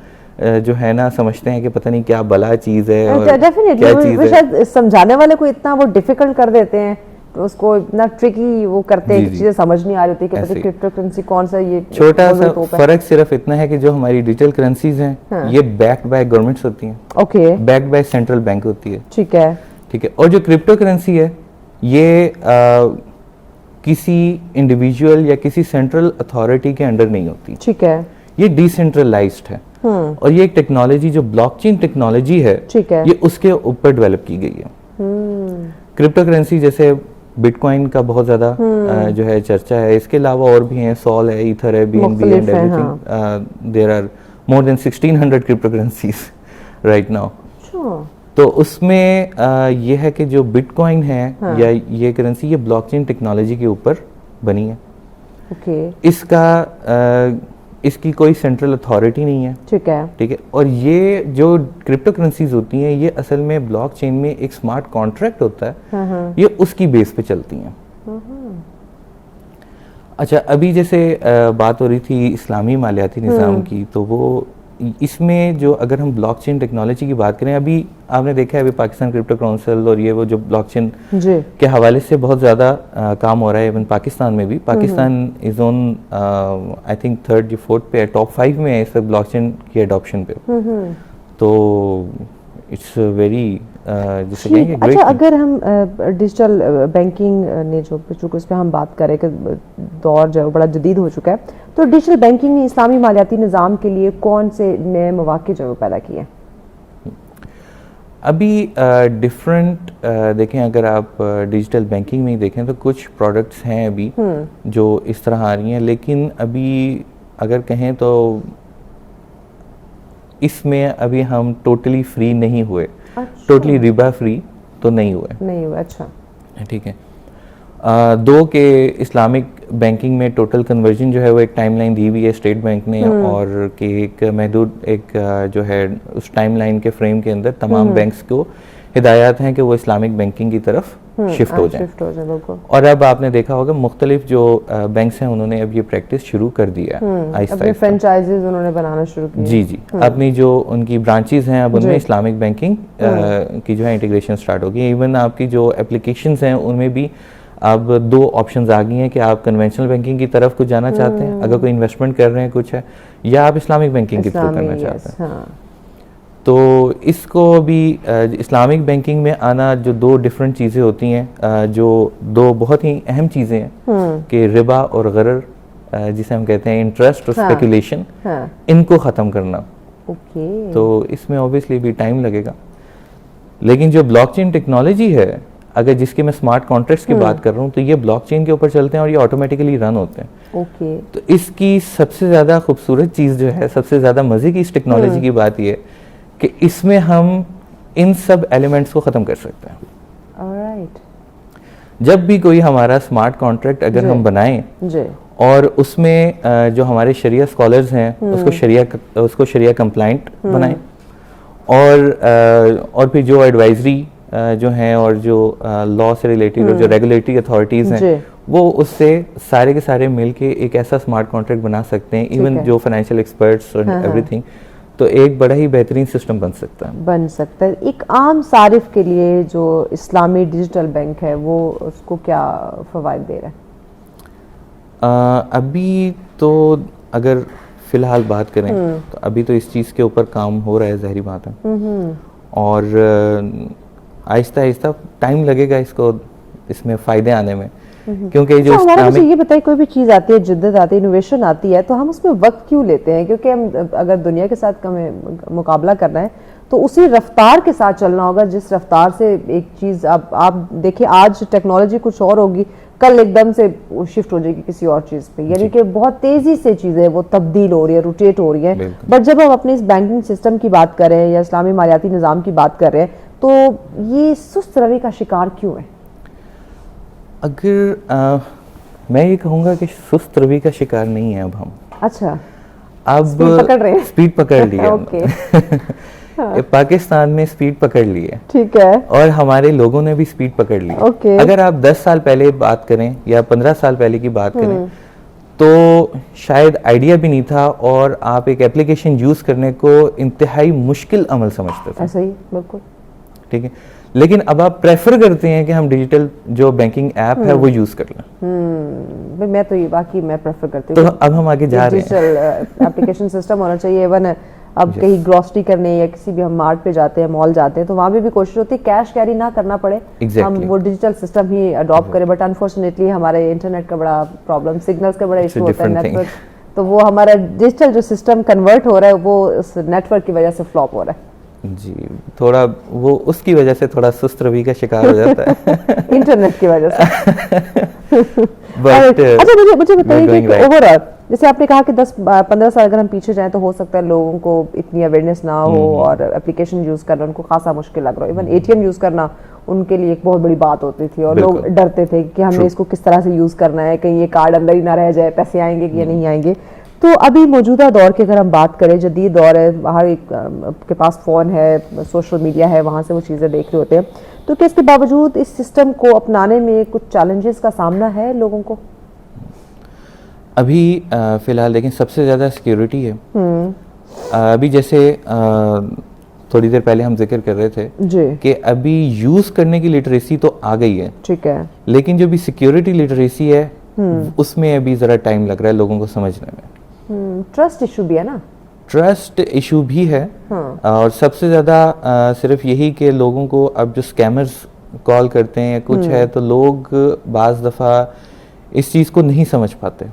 جو ہے نا سمجھتے ہیں کہ پتہ نہیں کیا بلا چیز ہے اور کیا چیز ہے. شاید سمجھانے والے کو اتنا وہ ڈیفیکلٹ کر دیتے ہیں, اس کو اتنا ٹرکی وہ کرتے ہیں کہ چیزیں سمجھ نہیں آ رہی ہوتی کہ پتہ کرپٹو کرنسی کون سا. یہ چھوٹا سا فرق صرف اتنا ہے کہ جو ہماری ڈیجیٹل کرنسیز ہیں یہ بیکڈ بائی گورنمنٹس ہوتی ہیں. Okay, backed by central bank ہوتی ہے. ٹھیک ہے, ٹھیک ہے, اور جو کرپٹو کرنسی ہے یہ کسی انڈیویجول یا کسی سینٹرل اتھارٹی کے انڈر نہیں ہوتی. ٹھیک ہے, یہ ڈی سینٹرلائزڈ ہے اور یہ ایک ٹیکنالوجی جو بلاک چین ٹیکنالوجی ہے یہ اس کے اوپر ڈیولپ کی گئی ہے. کرپٹو کرنسی جیسے بٹ کوائن کا بہت زیادہ جو ہے چرچا ہے, اس کے علاوہ اور بھی ہیں, سول ہے, ایتھر ہے, B N B and everything. There are more than 1600 cryptocurrencies right now. تو اس میں یہ ہے کہ جو بٹ کوائن ہے یا یہ کرنسی یہ بلاک چین ٹیکنالوجی کے اوپر بنی ہے. اس کی کوئی سینٹرل اتھارٹی نہیں ہے. ٹھیک ہے, ٹھیک ہے, اور یہ جو کرپٹو کرنسیز ہوتی ہیں یہ اصل میں بلاک چین میں ایک اسمارٹ کانٹریکٹ ہوتا ہے, یہ اس کی بیس پہ چلتی ہیں. اچھا, ابھی جیسے بات ہو رہی تھی اسلامی مالیاتی نظام کی, تو وہ اس میں جو اگر ہم بلاک چین ٹیکنالوجی کی بات کریں, ابھی آپ نے دیکھا ہے ابھی پاکستان کرپٹو کونسل اور یہ وہ جو بلاک چین کے حوالے سے بہت زیادہ کام ہو رہا ہے. ایون پاکستان میں بھی, پاکستان از آن آئی تھنک 3rd یا 4th پہ, ٹاپ 5 میں ہے اس وقت بلاک چین کی اڈاپشن پہ. تو اٹس ویری جسے کہیں گے. اچھا, اگر ہم ڈیجیٹل بینکنگ نے جو چونکہ اس پہ ہم بات کریں کہ دور جو ہے بڑا جدید ہو چکا ہے, تو ڈیجیٹل بینکنگ نے اسلامی مالیاتی نظام کے لیے کون سے نئے مواقع جو پیدا کیے؟ ابھی ڈفرینٹ دیکھیں, اگر آپ ڈیجیٹل بینکنگ میں دیکھیں تو کچھ پروڈکٹس ہیں ابھی جو اس طرح آ رہی ہیں, لیکن ابھی اگر کہیں تو اس میں ابھی ہم ٹوٹلی فری نہیں ہوئے. ٹوٹلی ربا فری تو نہیں ہوئے. اچھا, ٹھیک ہے. دو کہ اسلامک بینکنگ میں ٹوٹل کنورژن جو ہے وہ ایک ٹائم لائن دی ہوئی ہے اسٹیٹ بینک نے, اور کہ ایک محدود ایک جو ہے اس ٹائم لائن کے فریم کے اندر تمام بینکس کو ہدایات ہیں کہ وہ اسلامک بینکنگ کی طرف شفٹ ہو جائیں. اور اب آپ نے دیکھا ہوگا مختلف جو بینکس ہیں انہوں نے اب یہ پریکٹس شروع کر دیا ہے, اپنے فرینچائزز انہوں نے بنانا شروع کیا. جی جی, اپنی جو ان کی برانچز ہیں اب ان میں اسلامک بینکنگ کی جو ہے انٹیگریشن سٹارٹ ہوگی. ایون آپ کی جو اپلیکیشنز ہیں ان میں بھی اب 2 آپشنز آ گئی ہیں کہ آپ کنونشنل بینکنگ کی طرف کچھ جانا چاہتے ہیں اگر کوئی انویسٹمنٹ کر رہے ہیں کچھ ہے, یا آپ اسلامک بینکنگ کی طرف کرنا چاہتے ہیں. تو اس کو بھی اسلامک بینکنگ میں آنا جو 2 ڈفرینٹ چیزیں ہوتی ہیں, جو 2 بہت ہی اہم چیزیں ہیں کہ ربا اور غرر جسے ہم کہتے ہیں انٹرسٹ اور اسپیکولیشن, ان کو ختم کرنا. تو اس میں اوبیسلی بھی ٹائم لگے گا. لیکن جو بلاک چین ٹیکنالوجی ہے, اگر جس کے میں اسمارٹ کانٹریکٹس کی بات کر رہا ہوں, تو یہ بلاک چین کے اوپر چلتے ہیں اور یہ آٹومیٹیکلی رن ہوتے ہیں. تو اس کی سب سے زیادہ خوبصورت چیز جو ہے, سب سے زیادہ مزے کی اس ٹیکنالوجی کی بات یہ ہے کہ اس میں ہم ان سب ایلیمنٹس کو ختم کر سکتے ہیں. جب بھی کوئی ہمارا اسمارٹ کانٹریکٹ اگر ہم بنائیں جی اور اس میں جو ہمارے شریعہ اسکالرز ہیں اس کو شریعہ کمپلائنٹ بنائیں، اور پھر جو ایڈوائزری جو ہیں اور جو لا سے ریلیٹڈ اور جو ریگولیٹری اتھارٹیز ہیں وہ اس سے سارے کے سارے مل کے ایک ایسا اسمارٹ کانٹریکٹ بنا سکتے ہیں، ایون جو فائنینشیل ایکسپرٹس اور ایوری تھنگ، تو ایک بڑا ہی بہترین سسٹم بن سکتا ہے. ایک عام صارف کے لیے جو اسلامی ڈیجیٹل بینک ہے وہ اس کو کیا فوائد دے رہا ہے؟ ابھی تو اگر فی الحال بات کریں تو ابھی تو اس چیز کے اوپر کام ہو رہا ہے، ظاہری بات ہے، اور آہستہ آہستہ ٹائم لگے گا اس میں فائدے آنے میں، کیونکہ جو مجھے یہ بتائیں کوئی بھی چیز آتی ہے، جدت آتی ہے، انوویشن آتی ہے، تو ہم اس میں وقت کیوں لیتے ہیں؟ کیونکہ ہم اگر دنیا کے ساتھ مقابلہ کرنا ہے تو اسی رفتار کے ساتھ چلنا ہوگا جس رفتار سے ایک چیز آپ دیکھیں آج ٹیکنالوجی کچھ اور ہوگی، کل ایک دم سے شفٹ ہو جائے گی کسی اور چیز پہ، یعنی کہ بہت تیزی سے چیزیں وہ تبدیل ہو رہی ہے، روٹیٹ ہو رہی ہیں. بٹ جب ہم اپنے اس بینکنگ سسٹم کی بات کر رہے ہیں یا اسلامی مالیاتی نظام کی بات کر رہے ہیں تو یہ سست روی کا شکار کیوں ہے؟ اگر میں یہ کہوں گا کہ سست روی کا شکار نہیں ہے اب ہم. اچھا، اب سپیڈ پکڑ لی ہے، پاکستان میں سپیڈ پکڑ لی ہے، ٹھیک ہے، اور ہمارے لوگوں نے بھی سپیڈ پکڑ لی ہے. اگر آپ 10 سال پہلے بات کریں یا 15 سال پہلے کی بات کریں تو شاید آئیڈیا بھی نہیں تھا اور آپ ایک اپلیکیشن یوز کرنے کو انتہائی مشکل عمل سمجھتے تھے. ایسا ہی بالکل ٹھیک ہے، لیکن اب آپ پریفر کرتے ہیں کہ ہم ڈیجیٹل جو بینکنگ ایپ ہے وہ یوز کر لیں. میں تو یہ باقی میں پریفر کرتی ہوں، تو اب ہم آگے جا رہے ہیں، ڈیجیٹل اپلیکیشن سسٹم ہونا چاہیے. ایون اب کہیں گروسری کرنے یا کسی بھی ہم مارٹ پہ جاتے ہیں، مال جاتے ہیں، تو وہاں بھی کوشش ہوتی ہے کیش کیری نہ کرنا پڑے، ہم وہ ڈیجیٹل سسٹم ہی اڈاپٹ کریں. بٹ انفارچونیٹلی ہمارے انٹرنیٹ کا بڑا پرابلم، سگنلز کا بڑا ایشو ہوتا ہے، نیٹ ورک، تو وہ ہمارا ڈیجیٹل جو سسٹم کنورٹ ہو رہا ہے وہ اس نیٹ ورک کی وجہ سے فلاپ ہو رہا ہے. جی، تھوڑا وہ اس کی وجہ سے تھوڑا سست روی کا شکار ہو جاتا ہے انٹرنیٹ کی وجہ سے. اچھا مجھے بتائیے کہ اوور آل جیسے آپ نے کہا کہ 10-15 سال اگر ہم پیچھے جائیں تو ہو سکتا ہے لوگوں کو اتنی اویئرنیس نہ ہو اور اپلیکیشن یوز کرنا ان کو خاصا مشکل لگ رہا ہو. ایون ATM یوز کرنا ان کے لیے ایک بہت بڑی بات ہوتی تھی اور لوگ ڈرتے تھے کہ ہم نے اس کو کس طرح سے یوز کرنا ہے، کہیں یہ کارڈ اندر ہی نہ رہ جائے، پیسے آئیں گے یا نہیں آئیں گے. تو ابھی موجودہ دور کی اگر ہم بات کریں، جدید دور ہے، ہر ایک کے پاس فون ہے، سوشل میڈیا ہے، وہاں سے وہ چیزیں دیکھ رہے ہوتے ہیں، تو کیا اس کے باوجود اس سسٹم کو اپنانے میں کچھ چیلنجز کا سامنا ہے لوگوں کو؟ ابھی فی الحال لیکن سب سے زیادہ سیکیورٹی ہے. ابھی جیسے تھوڑی دیر پہلے ہم ذکر کر رہے تھے کہ ابھی یوز کرنے کی لٹریسی تو آ گئی ہے، ٹھیک ہے، لیکن جو بھی سیکیورٹی لٹریسی ہے اس میں ابھی ذرا ٹائم لگ رہا ہے لوگوں کو سمجھنے میں. ٹرسٹ ایشو بھی ہے نا، ٹرسٹ ایشو بھی ہے، اور سب سے زیادہ صرف یہی کہ لوگوں کو اب جو اسکیمرز کال کرتے ہیں کچھ ہے تو لوگ بعض دفعہ اس چیز کو نہیں سمجھ پاتے،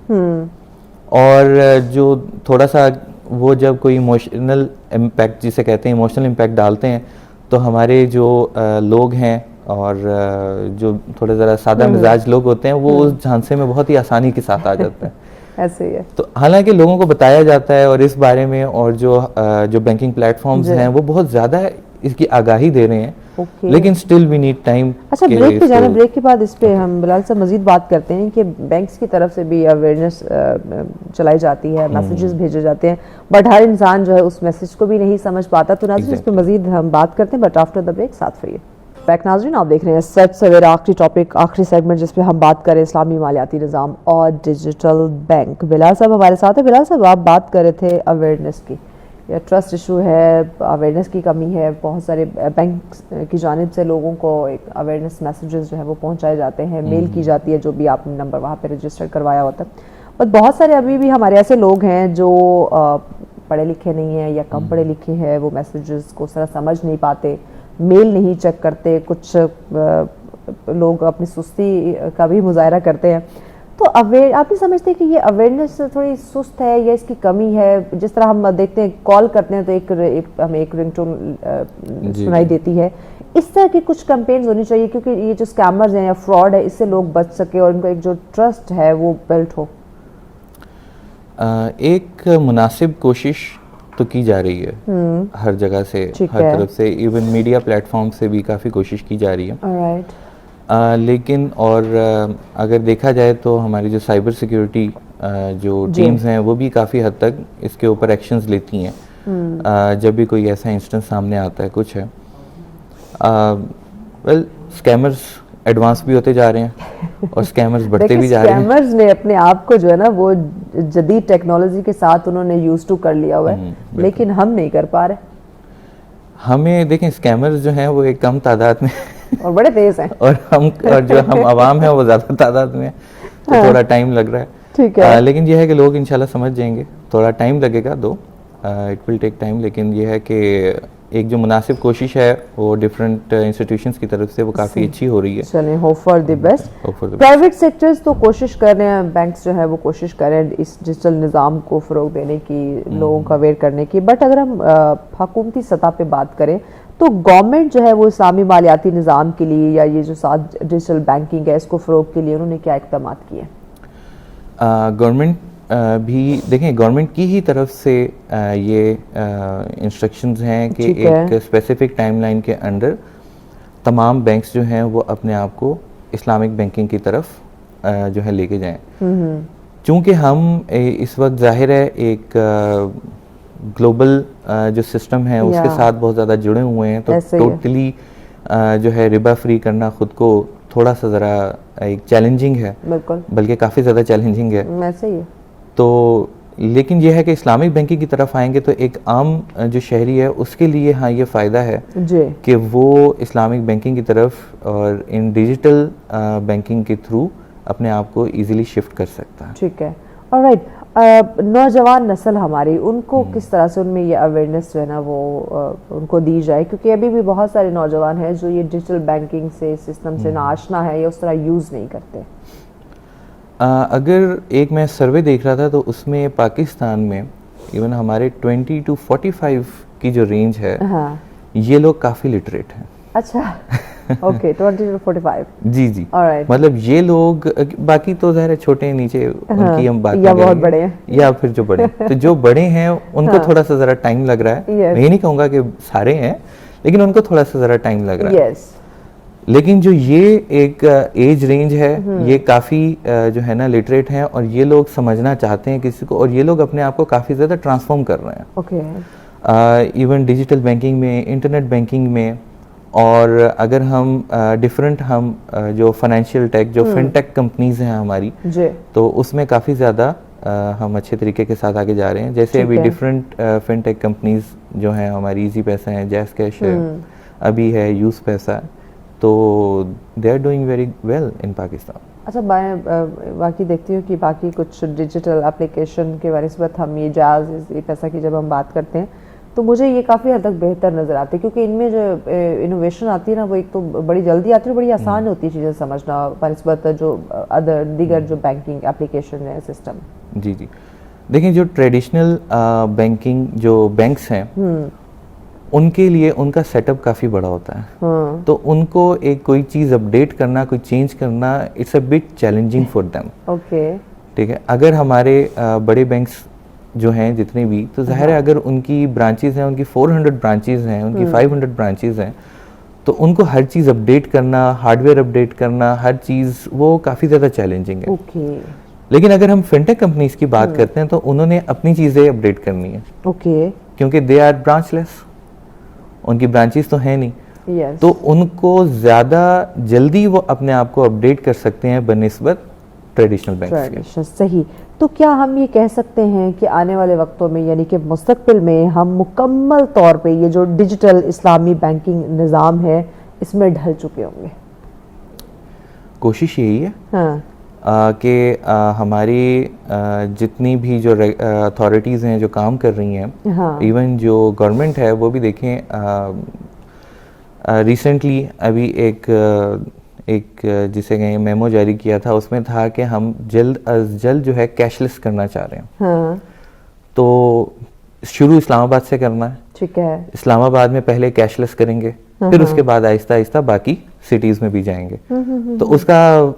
اور جو تھوڑا سا وہ جب کوئی ایموشنل امپیکٹ جسے کہتے ہیں ایموشنل امپیکٹ ڈالتے ہیں تو ہمارے جو لوگ ہیں اور جو تھوڑے ذرا سادہ مزاج لوگ ہوتے ہیں وہ اس جھانسے میں بہت ہی آسانی کے ساتھ آ جاتے ہیں. ایسے ہی ہے. تو حالانکہ لوگوں کو بتایا جاتا ہے اور اس بارے میں، اور جو بینکنگ پلیٹ فارمز ہیں وہ بہت زیادہ اس کی آگاہی دے رہے ہیں، لیکن سٹل وی نیڈ ٹائم. اچھا، بریک پہ جانا، بریک کے بعد اس پہ ہم بلال صاحب مزید بات کرتے ہیں کہ بینکس کی طرف سے بھی اویئرنیس چلائی جاتی ہے، میسیجز بھیجے جاتے ہیں، بٹ ہر انسان جو ہے اس میسیج کو بھی نہیں سمجھ پاتا. تو ناظرین اس پہ مزید ہم بات کرتے ہیں، بٹ آفٹر دا بریک ساتھ رہیے. بیک ناظرین، آپ دیکھ رہے ہیں سچ سویرا، آخری ٹاپک، آخری سیگمنٹ جس پہ ہم بات کریں اسلامی مالیاتی نظام اور ڈیجیٹل بینک. بلال صاحب ہمارے ساتھ ہیں. بلال صاحب، آپ بات کر رہے تھے اویئرنیس کی، یا ٹرسٹ ایشو ہے، اویئرنیس کی کمی ہے، بہت سارے بینک کی جانب سے لوگوں کو ایک اویئرنیس میسیجز جو ہے وہ پہنچائے جاتے ہیں، میل کی جاتی ہے، جو بھی آپ نے نمبر وہاں پہ رجسٹر کروایا ہوتا ہے. بٹ بہت سارے ابھی بھی ہمارے ایسے لوگ ہیں جو پڑھے لکھے نہیں ہیں یا کم پڑھے لکھے ہیں، وہ میسیجز کو ذرا سمجھ نہیں پاتے، میل نہیں چیک کرتے، کچھ لوگ اپنی سستی کا بھی مظاہرہ کرتے ہیں. تو آپ نہیں سمجھتے کہ یہ اویئرنیس تھوڑی سست ہے یا اس کی کمی ہے؟ جس طرح ہم دیکھتے ہیں کال کرتے ہیں تو ہمیں ایک رنگ ٹون سنائی دیتی ہے، اس طرح کی کچھ کمپینز ہونی چاہیے کیونکہ یہ جو اسکیمرز ہیں یا فراڈ ہے اس سے لوگ بچ سکے اور ان کو ایک جو ٹرسٹ ہے وہ بلٹ ہو. ایک مناسب کوشش تو کی جا رہی ہے ہر جگہ سے، ہر طرف سے، ایون میڈیا پلیٹ فارم سے بھی کافی کوشش کی جا رہی ہے. لیکن اور اگر دیکھا جائے تو ہماری جو سائبر سیکیورٹی جو ٹیمز ہیں وہ بھی کافی حد تک اس کے اوپر ایکشنز لیتی ہیں جب بھی کوئی ایسا انسٹنس سامنے آتا ہے کچھ ہے. ویل اسکیمرز ایڈوانس بھی ہوتے جا رہے ہیں اور اسکیمرز بڑھتے بھی جا رہے ہیں. اسکیمرز نے اپنے آپ کو جو ہے نا وہ جدید ٹیکنالوجی کے ساتھ انہوں نے یوز ٹو کر لیا ہوا ہے, لیکن ہم نہیں کر پا رہے. ہمیں دیکھیں اسکیمرز جو ہیں وہ ایک کم تعداد میں اور بڑے تیز ہیں, اور جو ہم عوام ہیں وہ زیادہ تعداد میں ہیں, تو تھوڑا ٹائم لگ رہا ہے. ٹھیک ہے, لیکن یہ ہے کہ لوگ انشاءاللہ سمجھ جائیں گے, تھوڑا ٹائم لگے گا دو, اٹ ول ٹیک ٹائم, لیکن یہ ہے کہ ایک جو مناسب کوشش ہے وہ ڈفرینٹ انسٹیٹیوشنز کی طرف سے وہ کافی اچھی ہو رہی ہے. چلیں hope for the best. Private sectors تو کوشش کر رہے ہیں, بینکس جو ہے وہ کوشش کر رہے ہیں اس ڈیجیٹل نظام کو فروغ دینے کی, لوگوں کو اویئر کرنے کی, بٹ اگر ہم حکومتی سطح پہ بات کریں تو گورنمنٹ جو ہے وہ اسلامی مالیاتی نظام کے لیے یا یہ جو ساتھ ڈیجیٹل بینکنگ ہے اس کو فروغ کے لیے انہوں نے کیا اقدامات کیے؟ گورنمنٹ بھی دیکھیں گورنمنٹ کی ہی طرف سے یہ انسٹرکشنز ہیں کہ ایک اسپیسیفک ٹائم لائن کے انڈر تمام بینکس جو ہیں وہ اپنے آپ کو اسلامک بینکنگ کی طرف جو ہے لے کے جائیں. چونکہ ہم اس وقت ظاہر ہے ایک گلوبل جو سسٹم ہے اس کے ساتھ بہت زیادہ جڑے ہوئے ہیں, تو ٹوٹلی جو ہے ربا فری کرنا خود کو تھوڑا سا ذرا ایک چیلنجنگ ہے, بلکہ کافی زیادہ چیلنجنگ ہے. تو لیکن یہ ہے کہ اسلامک بینکنگ کی طرف آئیں گے تو ایک عام جو شہری ہے اس کے لیے ہاں یہ فائدہ ہے کہ وہ اسلامک بینکنگ کی طرف اور ان ڈیجیٹل بینکنگ کے تھرو اپنے آپ کو ایزیلی شفٹ کر سکتا ہے. ٹھیک ہے, آلرائٹ. نوجوان نسل ہماری, ان کو کس طرح سے ان میں یہ اویئرنیس جو ہے نا وہ ان کو دی جائے, کیونکہ ابھی بھی بہت سارے نوجوان ہیں جو یہ ڈیجیٹل بینکنگ سے سسٹم سے ناآشنا ہے یا اس طرح یوز نہیں کرتے. اگر ایک میں سروے دیکھ رہا تھا تو اس میں پاکستان میں ایون ہمارے 20 to 45 کی جو رینج ہے یہ لوگ کافی لٹریٹ ہیں. اچھا, اوکے, 20 to 45. جی جی, مطلب یہ لوگ, باقی تو ظاہر ہے چھوٹے نیچے ان کی ہم بات یا بہت بڑے ہیں یا پھر جو بڑے ہیں, تو جو بڑے ہیں ان کو تھوڑا سا ذرا ٹائم لگ رہا ہے. میں یہ نہیں کہوں گا کہ سارے ہیں, لیکن ان کو تھوڑا سا ذرا ٹائم لگ رہا ہے. لیکن جو یہ ایک ایج رینج ہے یہ کافی جو ہے نا لٹریٹ ہیں, اور یہ لوگ سمجھنا چاہتے ہیں کسی کو, اور یہ لوگ اپنے آپ کو کافی زیادہ ٹرانسفارم کر رہے ہیں. ایون ڈیجیٹل بینکنگ میں, انٹرنیٹ بینکنگ میں, اور اگر ہم ڈفرینٹ ہم جو فائنینشیل ٹیک جو فن ٹیک کمپنیز ہیں ہماری, تو اس میں کافی زیادہ ہم اچھے طریقے کے ساتھ آگے جا رہے ہیں. جیسے ابھی ڈفرینٹ فن ٹیک کمپنیز جو ہیں ہماری, ایزی پیسہ ہیں, جیز کیش ہے, ابھی ہے یوز پیسہ, تو they are doing very well in Pakistan. اچھا, میں باقی دیکھتی ہوں کہ باقی کچھ ڈیجیٹل اپلیکیشن کے نسبت ہم یہ جاز پیسہ کی جب ہم بات کرتے ہیں تو مجھے یہ کافی حد تک بہتر نظر آتی ہے, کیونکہ ان میں جو انوویشن آتی ہے نا وہ ایک تو بڑی جلدی آتی ہے, بڑی آسان ہوتی ہے چیزیں سمجھنا بنسبت جو دیگر جو بینکنگ اپلیکیشن ہے سسٹم. جی جی, دیکھیں جو ٹریڈیشنل بینکنگ جو بینکس ہیں ان کے لیے ان کا سیٹ اپ کافی بڑا ہوتا ہے, تو ان کو ایک کوئی چیز اپڈیٹ کرنا, کوئی چینج کرنا, it's a bit challenging for them. Okay, ٹھیک ہے. اگر ہمارے بڑے بینکس جو ہیں جتنے بھی, تو ظاہر ہے اگر ان کی برانچیز ہیں, ان کی 400 برانچیز ہیں, ان کی 500 برانچیز ہیں, تو ان کو ہر چیز اپڈیٹ کرنا, ہارڈ ویئر اپڈیٹ کرنا, ہر چیز وہ کافی زیادہ چیلنجنگ ہے. لیکن اگر ہم فنٹیک کمپنیز کی بات کرتے ہیں تو انہوں نے اپنی چیزیں اپڈیٹ کرنی ہے, کیونکہ دے آر برانچ لیس, ان کی برانچیز تو ہیں نہیں, تو ان کو زیادہ جلدی وہ اپنے آپ کو اپڈیٹ کر سکتے ہیں بنسبت ٹریڈیشنل بینکس کے. صحیح. تو کیا ہم یہ کہہ سکتے ہیں کہ آنے والے وقتوں میں یعنی کہ مستقبل میں ہم مکمل طور پہ یہ جو ڈیجیٹل اسلامی بینکنگ نظام ہے اس میں ڈھل چکے ہوں گے؟ کوشش یہی ہے کہ ہماری جتنی بھی جو اتھارٹیز ہیں جو کام کر رہی ہیں, ایون جو گورنمنٹ ہے وہ بھی دیکھیں, ریسنٹلی ابھی ایک جسے کہیں میمو جاری کیا تھا, اس میں تھا کہ ہم جلد از جلد جو ہے کیش لیس کرنا چاہ رہے ہیں. تو شروع اسلام آباد سے کرنا ہے. ٹھیک ہے, اسلام آباد میں پہلے کیش لیس کریں گے, پھر اس کے بعد آہستہ آہستہ باقی سٹیز میں بھی جائیں گے. تو اس کا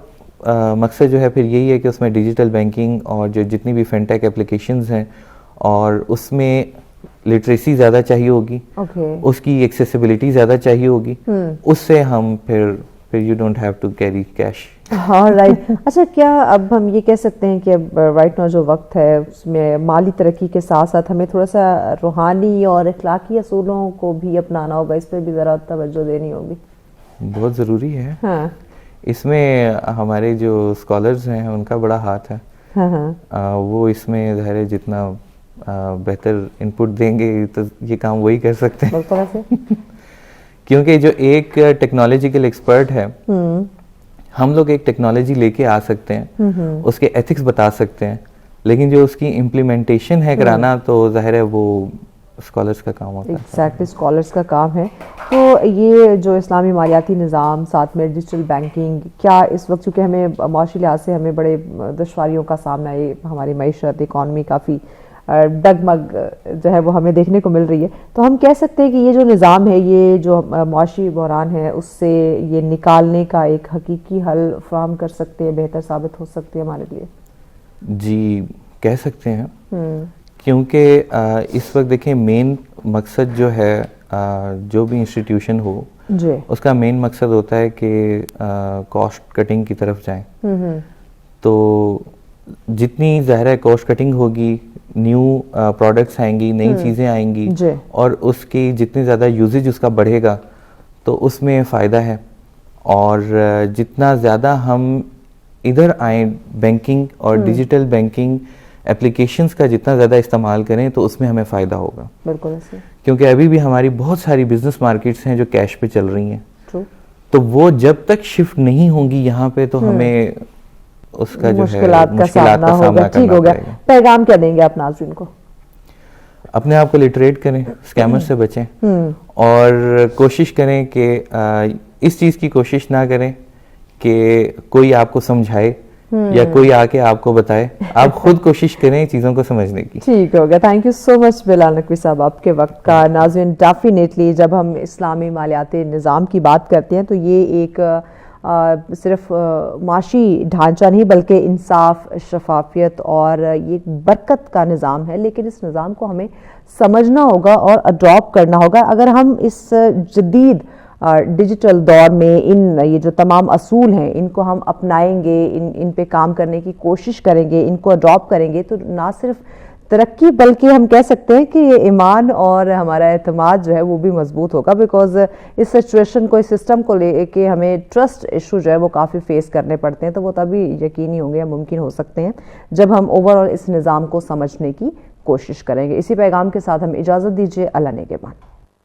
مقصد جو ہے پھر یہی ہے کہ اس میں ڈیجیٹل بینکنگ اور جو جتنی بھی فن ٹیک اپلیکیشنز ہیں, اور اس میں لٹریسی زیادہ چاہیے ہوگی, اس کی ایکسیسیبلٹی زیادہ چاہیے ہوگی, اس سے ہم پھر پھر you don't have to carry cash. ہاں رائٹ. اچھا کیا اب ہم یہ کہہ سکتے ہیں کہ اب رائٹ ناؤ جو وقت ہے اس میں مالی ترقی کے ساتھ ساتھ ہمیں تھوڑا سا روحانی اور اخلاقی اصولوں کو بھی اپنانا ہوگا, اس پہ بھی ذرا توجہ دینی ہوگی؟ بہت ضروری ہے. ہاں اس میں ہمارے جو اسکالرز ہیں ان کا بڑا ہاتھ ہے. ہاں ہاں وہ اس میں ظاہر ہے جتنا بہتر ان پٹ دیں گے تو یہ کام وہی کر سکتے ہیں. بالکل ایسے. کیونکہ جو ایک ٹیکنالوجیکل ایکسپرٹ ہے, ہم لوگ ایک ٹیکنالوجی لے کے آ سکتے ہیں, اس کے ایتھکس بتا سکتے ہیں, لیکن جو اس کی امپلیمنٹیشن ہے کرانا تو ظاہر ہے وہ اسکالرس کا کام ہوتا ہے. ایگزیکٹلی اسکالرس کا کام ہے. تو یہ جو اسلامی مالیاتی نظام ساتھ میں ڈیجیٹل بینکنگ, کیا اس وقت چونکہ ہمیں معاشی لحاظ سے ہمیں بڑے دشواریوں کا سامنا ہے, ہماری معیشت اکانومی کافی ڈگمگ جو ہے وہ ہمیں دیکھنے کو مل رہی ہے, تو ہم کہہ سکتے ہیں کہ یہ جو نظام ہے, یہ جو معاشی بحران ہے اس سے یہ نکالنے کا ایک حقیقی حل فراہم کر سکتے ہیں, بہتر ثابت ہو سکتے ہیں ہمارے لیے؟ جی کہہ سکتے ہیں, کیونکہ اس وقت دیکھیں مین مقصد جو ہے جو بھی انسٹیٹیوشن ہو جی اس کا مین مقصد ہوتا ہے کہ کاسٹ کٹنگ کی طرف جائیں. تو جتنی ظاہر ہے کاسٹ کٹنگ ہوگی, نیو پروڈکٹس آئیں گی, نئی چیزیں آئیں گی, اور اس کی جتنی زیادہ یوزیج اس کا بڑھے گا تو اس میں فائدہ ہے. اور جتنا زیادہ ہم ادھر آئیں بینکنگ اور ڈیجیٹل بینکنگ اپلیکیشنز کا جتنا زیادہ استعمال کریں تو اس میں ہمیں فائدہ ہوگا. بالکل ایسے. کیونکہ ابھی بھی ہماری بہت ساری بزنس مارکیٹس ہیں جو کیش پہ چل رہی ہیں, تو وہ جب تک شفٹ نہیں ہوں گی یہاں پہ تو ہمیں اس کا جو ہے مشکلات کا سامنا ہوگا. ٹھیک ہو گیا. پیغام کیا دیں گے آپ ناظرین کو؟ اپنے آپ کو لٹریٹ کریں, اسکیمر سے بچیں, اور کوشش کریں کہ اس چیز کی کوشش نہ کریں کہ کوئی آپ کو سمجھائے یا کوئی آ کے آپ کو بتائے, آپ خود کوشش کریں چیزوں کو سمجھنے کی. ٹھیک ہو گیا. تھینک یو سو مچ بلال نقوی صاحب آپ کے وقت کا. ناظرین ڈیفینیٹلی جب ہم اسلامی مالیاتی نظام کی بات کرتے ہیں تو یہ ایک صرف معاشی ڈھانچہ نہیں بلکہ انصاف, شفافیت اور یہ برکت کا نظام ہے, لیکن اس نظام کو ہمیں سمجھنا ہوگا اور اڈاپٹ کرنا ہوگا. اگر ہم اس جدید ڈیجیٹل دور میں یہ جو تمام اصول ہیں ان کو ہم اپنائیں گے, ان پہ کام کرنے کی کوشش کریں گے, ان کو اڈاپٹ کریں گے, تو نہ صرف ترقی بلکہ ہم کہہ سکتے ہیں کہ یہ ایمان اور ہمارا اعتماد جو ہے وہ بھی مضبوط ہوگا. بیکاز اس سچویشن کو, اس سسٹم کو لے کے ہمیں ٹرسٹ ایشو جو ہے وہ کافی فیس کرنے پڑتے ہیں, تو وہ تبھی یقینی ہوں گے یا ممکن ہو سکتے ہیں جب ہم اوور آل اس نظام کو سمجھنے کی کوشش کریں گے. اسی پیغام کے ساتھ ہم اجازت دیجیے. اللہ نگہبان.